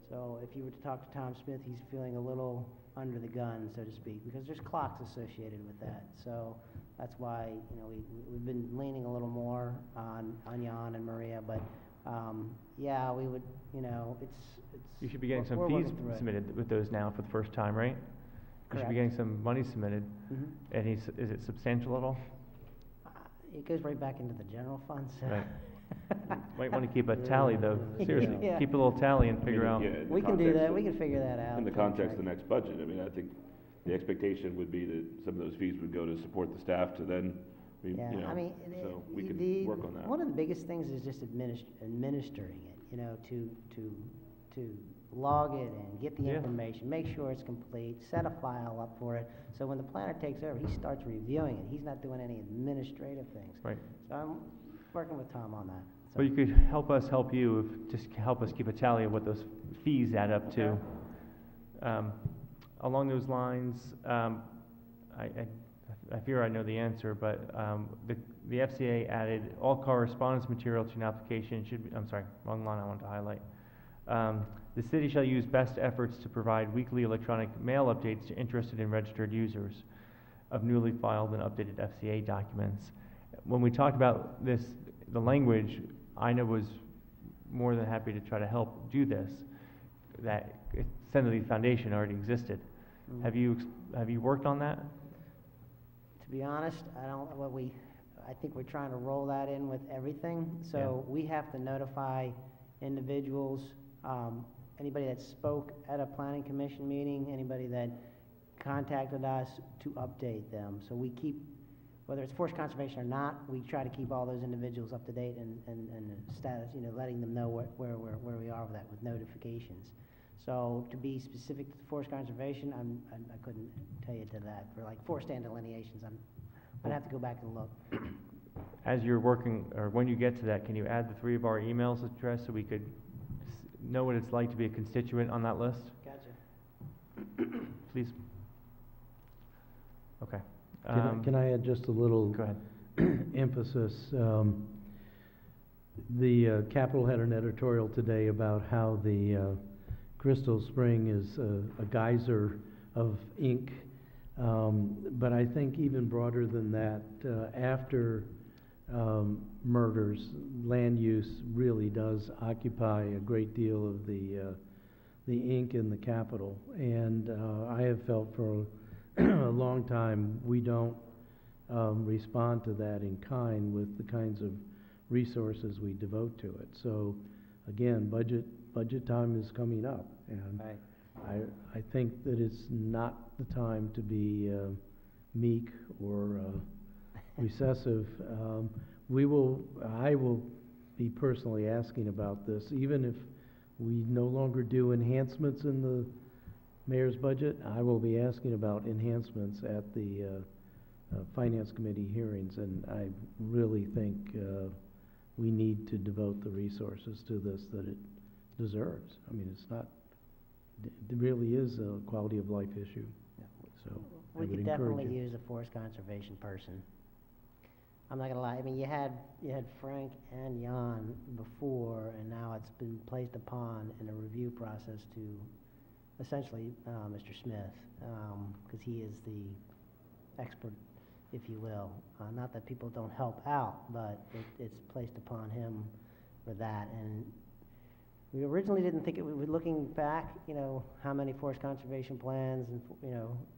So if you were to talk to Tom Smith, he's feeling a little under the gun, so to speak, because there's clocks associated with that. So that's why, we've been leaning a little more on Jan and Maria, but, yeah, we would, it's. You should be getting some we're fees working through it. submitted with those now for the first time, right? You should Correct. be getting some money submitted. Mhm. And is it substantial at all? It goes right back into the general fund, so. Right. Might want to keep a tally, though. Seriously, Yeah. keep a little tally and figure out. in the We can do context that, of- we can figure that out. In the context of the next budget, I mean, I think the expectation would be that some of those fees would go to support the staff to then, Yeah, I mean, so we the- can work on that. One of the biggest things is just administering it, to log it in, get the Yeah. information, make sure it's complete, set a file up for it, so when the planner takes over, he starts reviewing it, he's not doing any administrative things. Right. So I'm working with Tom on that. So- Well, you could help you, just help us keep a tally of what those fees add up to. Okay. Along those lines, I fear I know the answer, but the FCA added all correspondence material to an application should be, I'm sorry, wrong line I wanted to highlight. The city shall use best efforts to provide weekly electronic mail updates to interested and registered users of newly filed and updated FCA documents. When we talked about this, the language, Ina was more than happy to try to help do this. That Senator Foundation already existed. Mhm. Have you worked on that? To be honest, I think we're trying to roll that in with everything, so we have to notify individuals, anybody that spoke at a planning commission meeting, anybody that contacted us to update them. So we keep, whether it's forest conservation or not, we try to keep all those individuals up to date and status, letting them know where we are with that, with notifications. So to be specific to forest conservation, I couldn't tell you to that. For like forest stand delineations, I'd have to go back and look. As you're working, or when you get to that, can you add the 3 of our emails address so we could know what it's like to be a constituent on that list? Gotcha. Please. Okay. Can I add just a little Go ahead. emphasis? The Capitol had an editorial today about how the Crystal Spring is a geyser of ink, but I think even broader than that, after murders, land use really does occupy a great deal of the ink in the Capitol, and I have felt for a long time we don't respond to that in kind with the kinds of resources we devote to it. So again, budget time is coming up, and Right. I think that it's not the time to be meek or recessive. I will be personally asking about this, even if we no longer do enhancements in the mayor's budget. I will be asking about enhancements at the Finance Committee hearings, and I really think we need to devote the resources to this that it deserves. I mean, it really is a quality of life issue. Yeah. So I We would could encourage definitely you. use a forest conservation person. I'm not gonna lie, I mean, you had Frank and Jan before, and now it's been placed upon in a review process to essentially Mr. Smith, because he is the expert, if you will. Not that people don't help out, but it's placed upon him for that. And we originally didn't think it would, looking back, how many forest conservation plans and,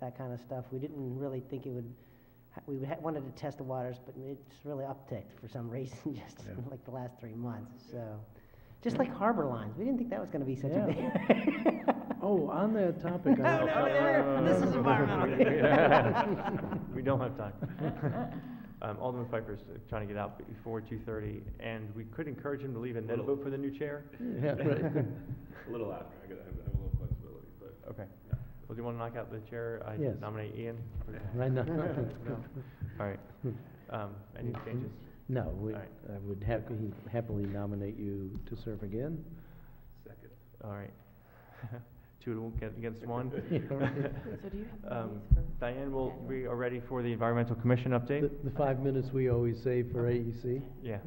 that kind of stuff, we didn't really think it would, wanted to test the waters, but it's really upticked for some reason, just in like the last 3 months. So, just like harbor lines, we didn't think that was gonna be such a big. Oh, on that topic, This is environmental. We don't have time. Alderman Pfeiffer's trying to get out before 2:30, and we could encourage him to leave and then vote for the new chair. Yeah, right. A little after, I have a little flexibility, but. Okay. Well, do you want to knock out the chair? I Yes. nominate Ian. Right now. No. All right. Any changes? No, All right. I would happily nominate you to serve again. Second. All right. 2 against 1. So do you have these for? Diane, we are ready for the Environmental Commission update? The 5 minutes we always save for AEC. Yeah,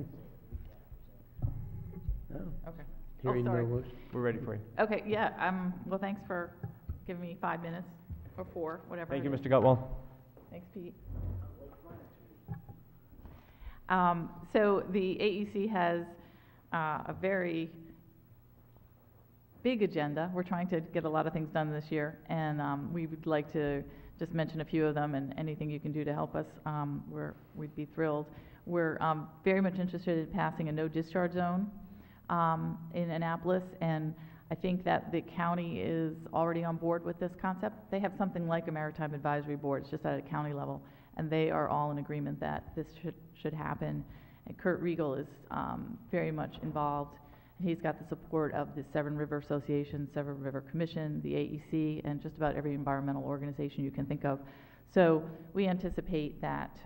No. Okay. Hearing no sorry. motion. we're ready for you. Okay, yeah, well, thanks for giving me 5 minutes, or 4, whatever. Thank you, it is. Mr. Gutwell. Thanks, Pete. So the AEC has a very big agenda. We're trying to get a lot of things done this year, and we would like to just mention a few of them, and anything you can do to help us, we'd be thrilled. We're very much interested in passing a no discharge zone in Annapolis, and I think that the county is already on board with this concept. They have something like a maritime advisory board, it's just at a county level, and they are all in agreement that this should happen. And Kurt Riegel is very much involved, He's got the support of the Severn River Association, Severn River Commission, the AEC, and just about every environmental organization you can think of. So we anticipate that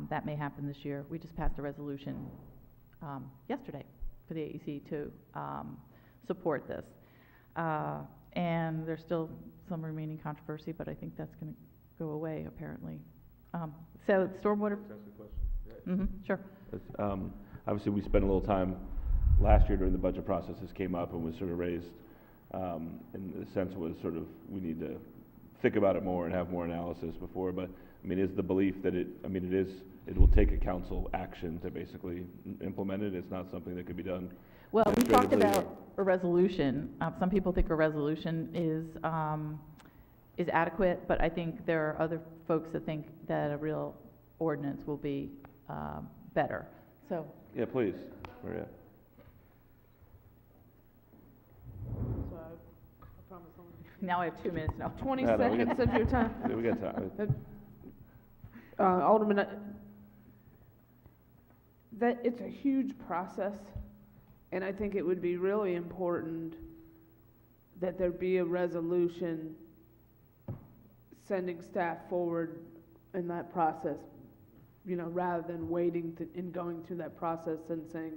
that may happen this year. We just passed a resolution yesterday for the AEC to support this. And there's still some remaining controversy, but I think that's going to go away apparently. So stormwater. Can I ask a question? Sure. Obviously, we spent a little time last year during the budget process. This came up and was sort of raised, and the sense was sort of we need to think about it more and have more analysis before. But I mean, is the belief that it will take a council action to basically implement it? It's not something that could be done. Well, we talked administratively, about a resolution. Some people think a resolution is adequate, but I think there are other folks that think that a real ordinance will be better. So. Yeah, please. Maria. So I promise only Now I have 2 minutes now. 20 No, we seconds of your time. Yeah, we got time. Alderman, that it's a huge process, and I think it would be really important that there be a resolution sending staff forward in that process, you know, rather than waiting and going through that process and saying,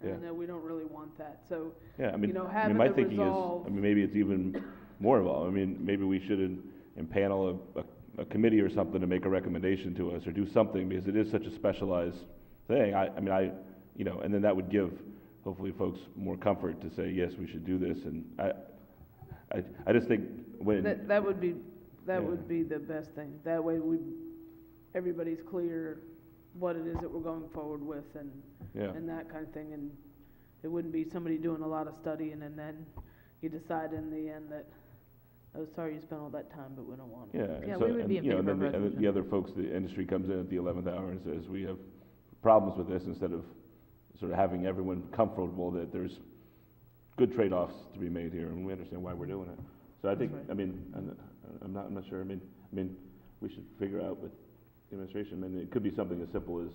Yeah. no, we don't really want that. So, Yeah, I mean, you know, I mean, having my the thinking resolve. is, I mean, maybe it's even more involved. I mean, maybe we should impanel a committee or something to make a recommendation to us or do something, because it is such a specialized thing. You know, and then that would give hopefully folks more comfort to say, yes, we should do this. And I just think when That would be Yeah. the best thing. That way everybody's clear what it is that we're going forward with and that kind of thing. And it wouldn't be somebody doing a lot of studying and then you decide in the end that, oh, sorry you spent all that time, but we don't want it. Yeah, so, we would be in you know, favor of and then resolution. the other folks, the industry comes in at the 11th hour and says, we have problems with this, instead of sort of having everyone comfortable that there's good trade-offs to be made here, and we understand why we're doing it. So I think, That's right. I mean, I'm not sure. I mean, we should figure out with the administration. I mean, it could be something as simple as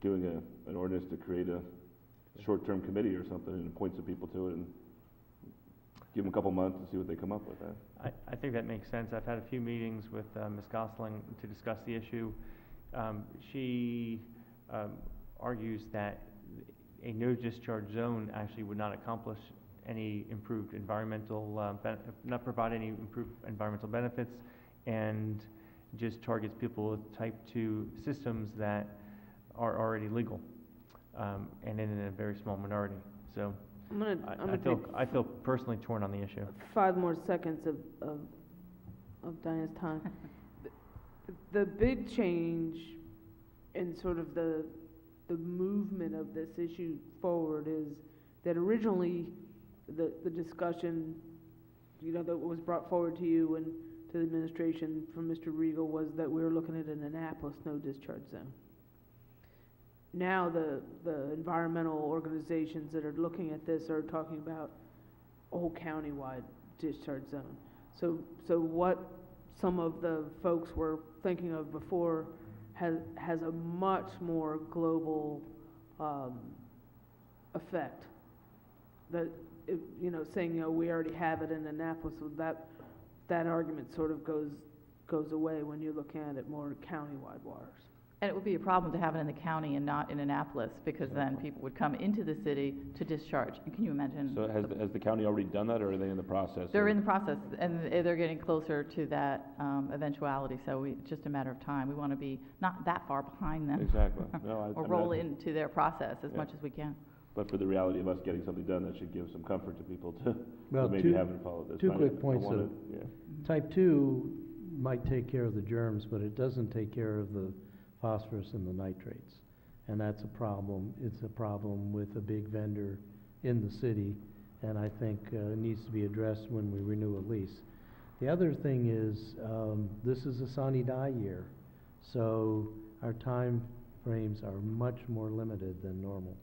doing an ordinance to create a short-term committee or something and appoint some people to it and give them a couple months and see what they come up with. I think that makes sense. I've had a few meetings with Ms. Gosling to discuss the issue. She argues that a no discharge zone actually would not accomplish any improved environmental, not provide any improved environmental benefits, and just targets people with type 2 systems that are already legal, and in a very small minority. So I'm gonna take I feel personally torn on the issue. 5 more seconds of Diana's time. The big change in sort of the movement of this issue forward is that originally the discussion, you know, that was brought forward to you and to the administration from Mr. Regal was that we were looking at an Annapolis no discharge zone. Now the environmental organizations that are looking at this are talking about a whole county-wide discharge zone. So what some of the folks were thinking of before has a much more global effect. That, you know, saying, you know, we already have it in Annapolis, so that argument sort of goes away when you're looking at it more county-wide waters. And it would be a problem to have it in the county and not in Annapolis, because then people would come into the city to discharge. And can you imagine? So has the county already done that, or are they in the process? They're in the process, and they're getting closer to that eventuality, so it's just a matter of time. We want to be not that far behind them. Exactly. No, Or roll into their process as much as we can. But for the reality of us getting something done, that should give some comfort to people to Well, who maybe two- haven't followed this. two But I- quick I points wanna- of- yeah. Type 2 might take care of the germs, but it doesn't take care of the phosphorus and the nitrates. And that's a problem. It's a problem with a big vendor in the city, and I think it needs to be addressed when we renew a lease. The other thing is, this is a sunny die year, so our time frames are much more limited than normal.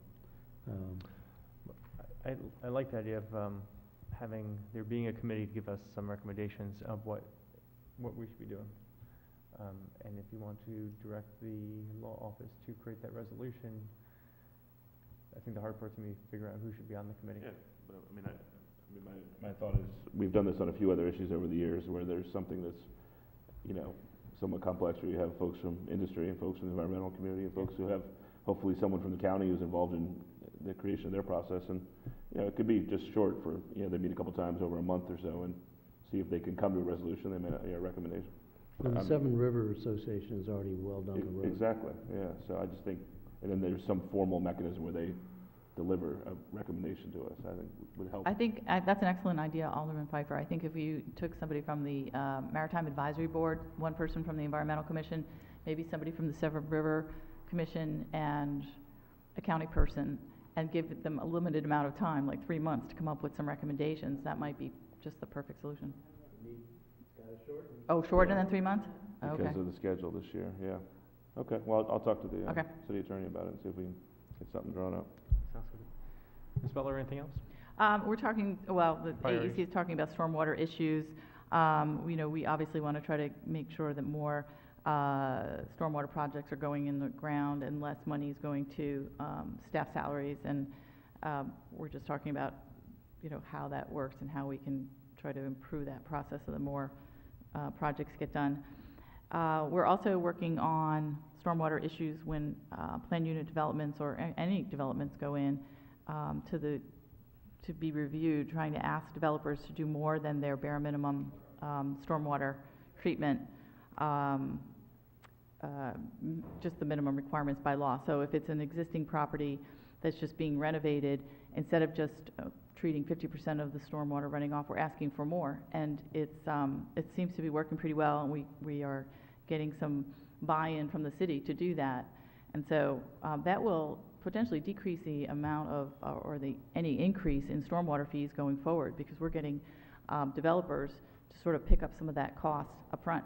I like the idea of there being a committee to give us some recommendations of what we should be doing. And if you want to direct the law office to create that resolution, I think the hard part to me, figure out who should be on the committee. Yeah, but my thought is, we've done this on a few other issues over the years where there's something that's, you know, somewhat complex, where you have folks from industry and folks from the environmental community and folks who have, hopefully someone from the county who's involved in the creation of their process. And, you know, it could be just short for, you know, they meet a couple times over a month or so and see if they can come to a resolution, they may, a recommendation. And the Seven River Association is already well down the road. Exactly, yeah, so I just think, and then there's some formal mechanism where they deliver a recommendation to us, I think would help. I think that's an excellent idea, Alderman Pfeiffer. I think if you took somebody from the Maritime Advisory Board, one person from the Environmental Commission, maybe somebody from the Severn River Commission, and a county person, and give them a limited amount of time, like 3 months, to come up with some recommendations, that might be just the perfect solution. Oh, shorter than 3 months? Okay. Because of the schedule this year, yeah. Okay, well, I'll talk to the Okay. city attorney about it and see if we can get something drawn up. Sounds good. Ms. Butler, anything else? We're talking, well, the Priorities. AEC is talking about stormwater issues. You know, we obviously want to try to make sure that more stormwater projects are going in the ground and less money is going to staff salaries. And we're just talking about, you know, how that works and how we can try to improve that process so that more projects get done. We're also working on stormwater issues when plan unit developments or any developments go in to be reviewed, trying to ask developers to do more than their bare minimum stormwater treatment, just the minimum requirements by law. So if it's an existing property that's just being renovated, instead of just treating 50% of the stormwater running off, we're asking for more. And it seems to be working pretty well, and we are getting some buy-in from the city to do that. And so that will potentially decrease the amount of, any increase in stormwater fees going forward, because we're getting developers to sort of pick up some of that cost up front.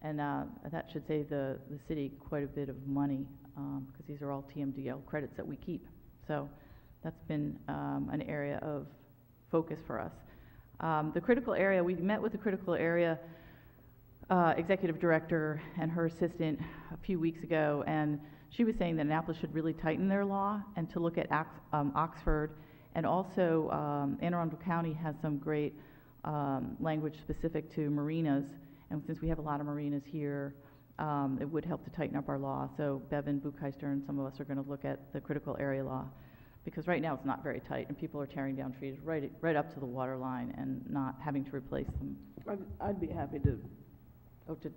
And that should save the city quite a bit of money, because these are all TMDL credits that we keep. So that's been an area of focus for us. The critical area, we met with the critical area executive director and her assistant a few weeks ago, and she was saying that Annapolis should really tighten their law and to look at Oxford. And also Anne Arundel County has some great language specific to marinas, and since we have a lot of marinas here, it would help to tighten up our law. So Bevan, Buchheister, and some of us are going to look at the critical area law, because right now it's not very tight, and people are tearing down trees right up to the water line and not having to replace them. I'd be happy to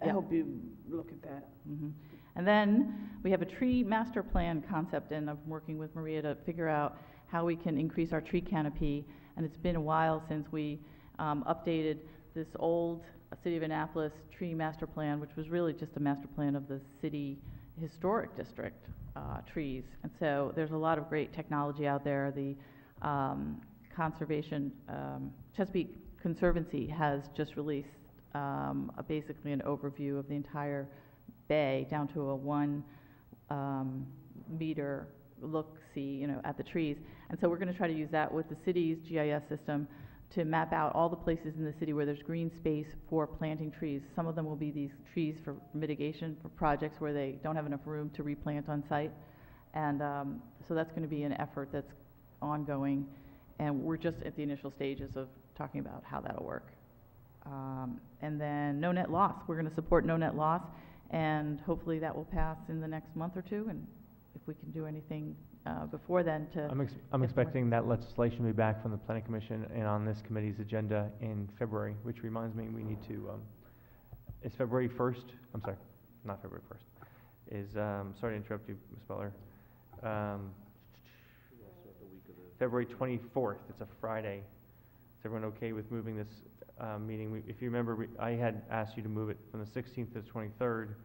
help you look at that. Mm-hmm. And then we have a tree master plan concept, and I'm working with Maria to figure out how we can increase our tree canopy. And it's been a while since we updated this old City of Annapolis tree master plan, which was really just a master plan of the city historic district trees. And so there's a lot of great technology out there. The conservation, Chesapeake Conservancy has just released basically an overview of the entire bay down to a 1 meter look-see, you know, at the trees. And so we're going to try to use that with the city's GIS system to map out all the places in the city where there's green space for planting trees. Some of them will be these trees for mitigation for projects where they don't have enough room to replant on site. And so that's going to be an effort that's ongoing. And we're just at the initial stages of talking about how that'll work. And then no net loss. We're going to support no net loss, and hopefully that will pass in the next month or two. And if we can do anything before then to... I'm expecting that legislation to be back from the Planning Commission and on this committee's agenda in February, which reminds me we need to, is February 1st, I'm sorry, not February 1st, is, sorry to interrupt you, Ms. Butler, February 24th, it's a Friday. Is everyone okay with moving this meeting? If you remember, I had asked you to move it from the 16th to the 23rd, which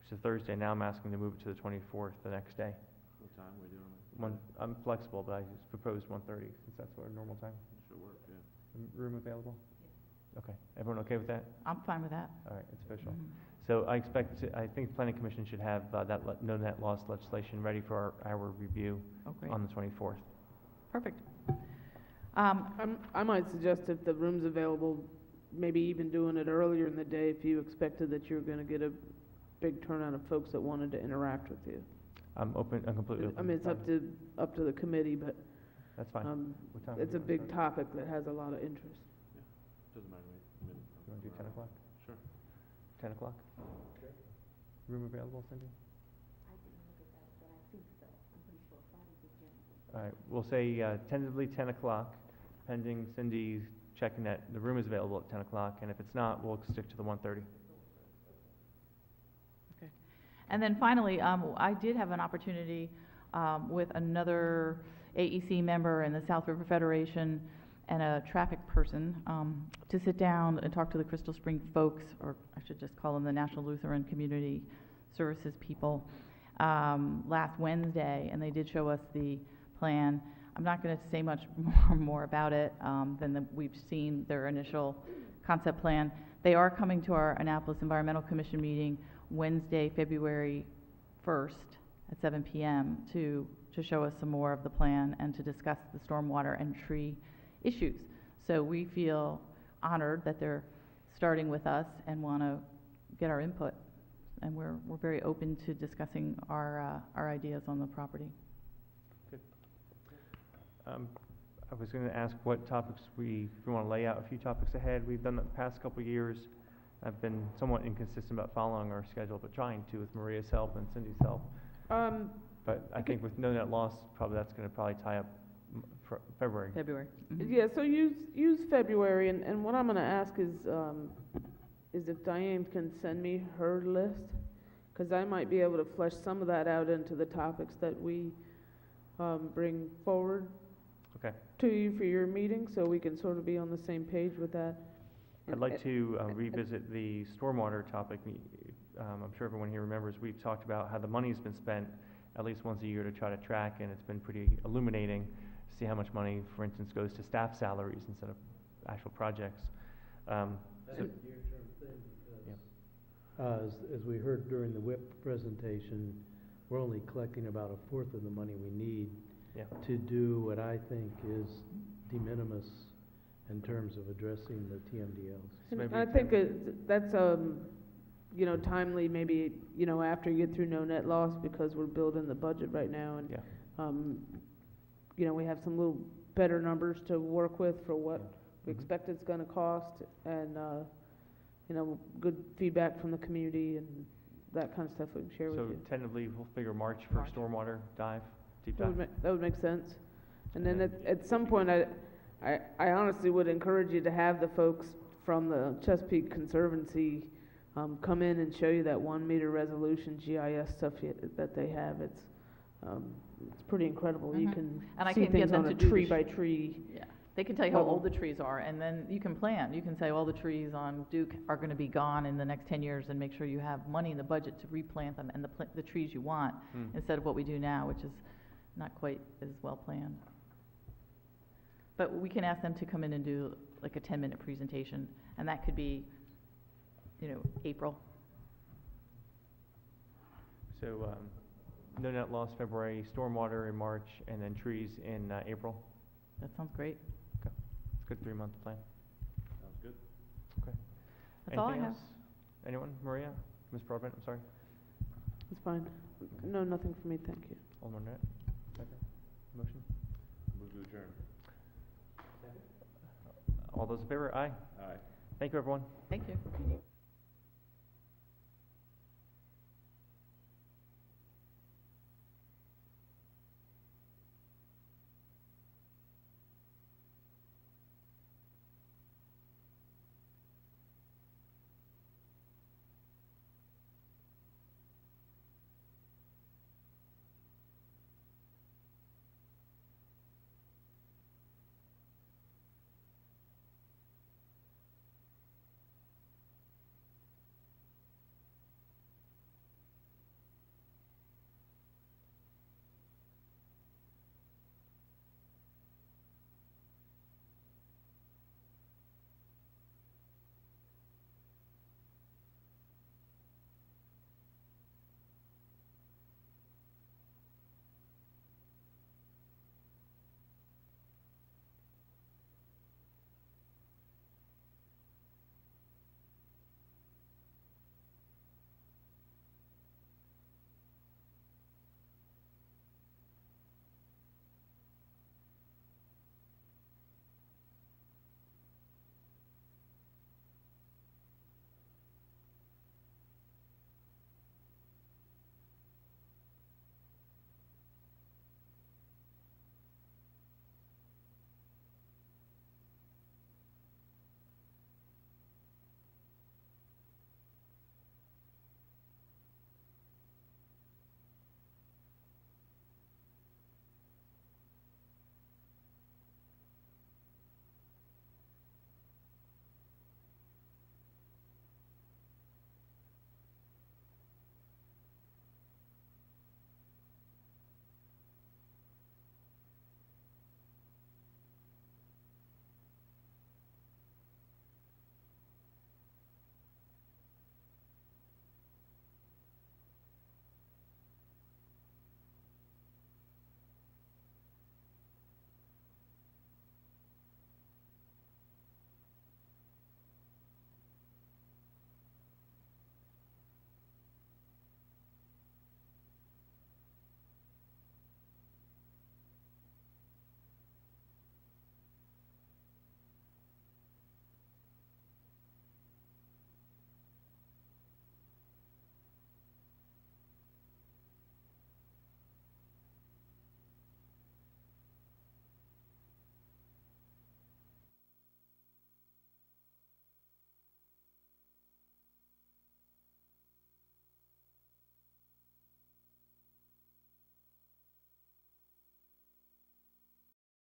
is a Thursday. Now I'm asking to move it to the 24th, the next day. What time are we doing it? I'm flexible, but I just proposed 1:30, since that's our normal time. Should work, yeah. Room available? Okay. Everyone okay with that? I'm fine with that. All right, it's official. Mhm. So I think Planning Commission should have that no net loss legislation ready for our review Oh, great. on the 24th. Perfect. I might suggest if the room's available, maybe even doing it earlier in the day if you expected that you were going to get a big turnout of folks that wanted to interact with you. I'm completely open. I mean, it's Fine. up to the committee, but, That's fine. What time it's do a you wanna big start? topic that has a lot of interest. Doesn't matter to me. You wanna do 10 o'clock? Sure. 10 o'clock? Room available, Cindy? All right, we'll say tentatively 10 o'clock, pending Cindy checking that the room is available at 10 o'clock, and if it's not, we'll stick to the 1:30. And then finally, I did have an opportunity with another AEC member in the South River Federation and a traffic person to sit down and talk to the Crystal Spring folks, or I should just call them the National Lutheran Community Services people, last Wednesday, and they did show us the plan. I'm not going to say much more about it than we've seen their initial concept plan. They are coming to our Annapolis Environmental Commission meeting Wednesday, February 1st at 7 p.m. to show us some more of the plan and to discuss the stormwater and tree issues. So we feel honored that they're starting with us and want to get our input. And we're very open to discussing our ideas on the property. I was going to ask what topics if we want to lay out a few topics ahead. We've done that the past couple of years. I've been somewhat inconsistent about following our schedule, but trying to with Maria's help and Cindy's help. But I think with no net loss, that's going to tie up for February. February. Mhm. Yeah, so use February, and what I'm gonna ask is if Diane can send me her list, because I might be able to flesh some of that out into the topics that we bring forward Okay. to you for your meeting, so we can sort of be on the same page with that. I'd like to revisit the stormwater topic. I'm sure everyone here remembers we've talked about how the money's been spent at least once a year to try to track, and it's been pretty illuminating to see how much money, for instance, goes to staff salaries instead of actual projects. That's a near-term thing because, as we heard during the WIP presentation, we're only collecting about 1/4 of the money we need Yeah. to do what I think is de minimis in terms of addressing the TMDLs. So And maybe I think that's, timely, maybe, after you get through no net loss, because we're building the budget right now, and, Yeah. we have some little better numbers to work with for what we Mhm. expect it's gonna cost, and, good feedback from the community and that kind of stuff we can share with So you. tentatively, we'll figure March for March. stormwater deep That would dive. that would make sense. And then at some point, I honestly would encourage you to have the folks from the Chesapeake Conservancy come in and show you that 1-meter resolution GIS stuff that they have. It's pretty incrable. You Mhm. can And I see can get things them on a to do the tree by tree. Yeah, they can tell you how level. old the trees are, and then you can plan. You can say all the trees on Duke are going to be gone in the next 10 years, and make sure you have money in the budget to replant them and the trees you want, Hmm. instead of what we do now, which is not quite as well planned. But we can ask them to come in and do like a 10-minute presentation, and that could be, April. So, no net loss February, stormwater in March, and then trees in April. That sounds great. It's a good 3-month plan. Sounds good. That's all I Anything have. else? Anyone? Maria? Ms. Broadbent, I'm sorry. It's fine. No, nothing for me, thank you. Alderman Arnett? Second? Motion? Move to adjourn. All those in favor? Aye. Aye. Thank you, everyone. Thank you.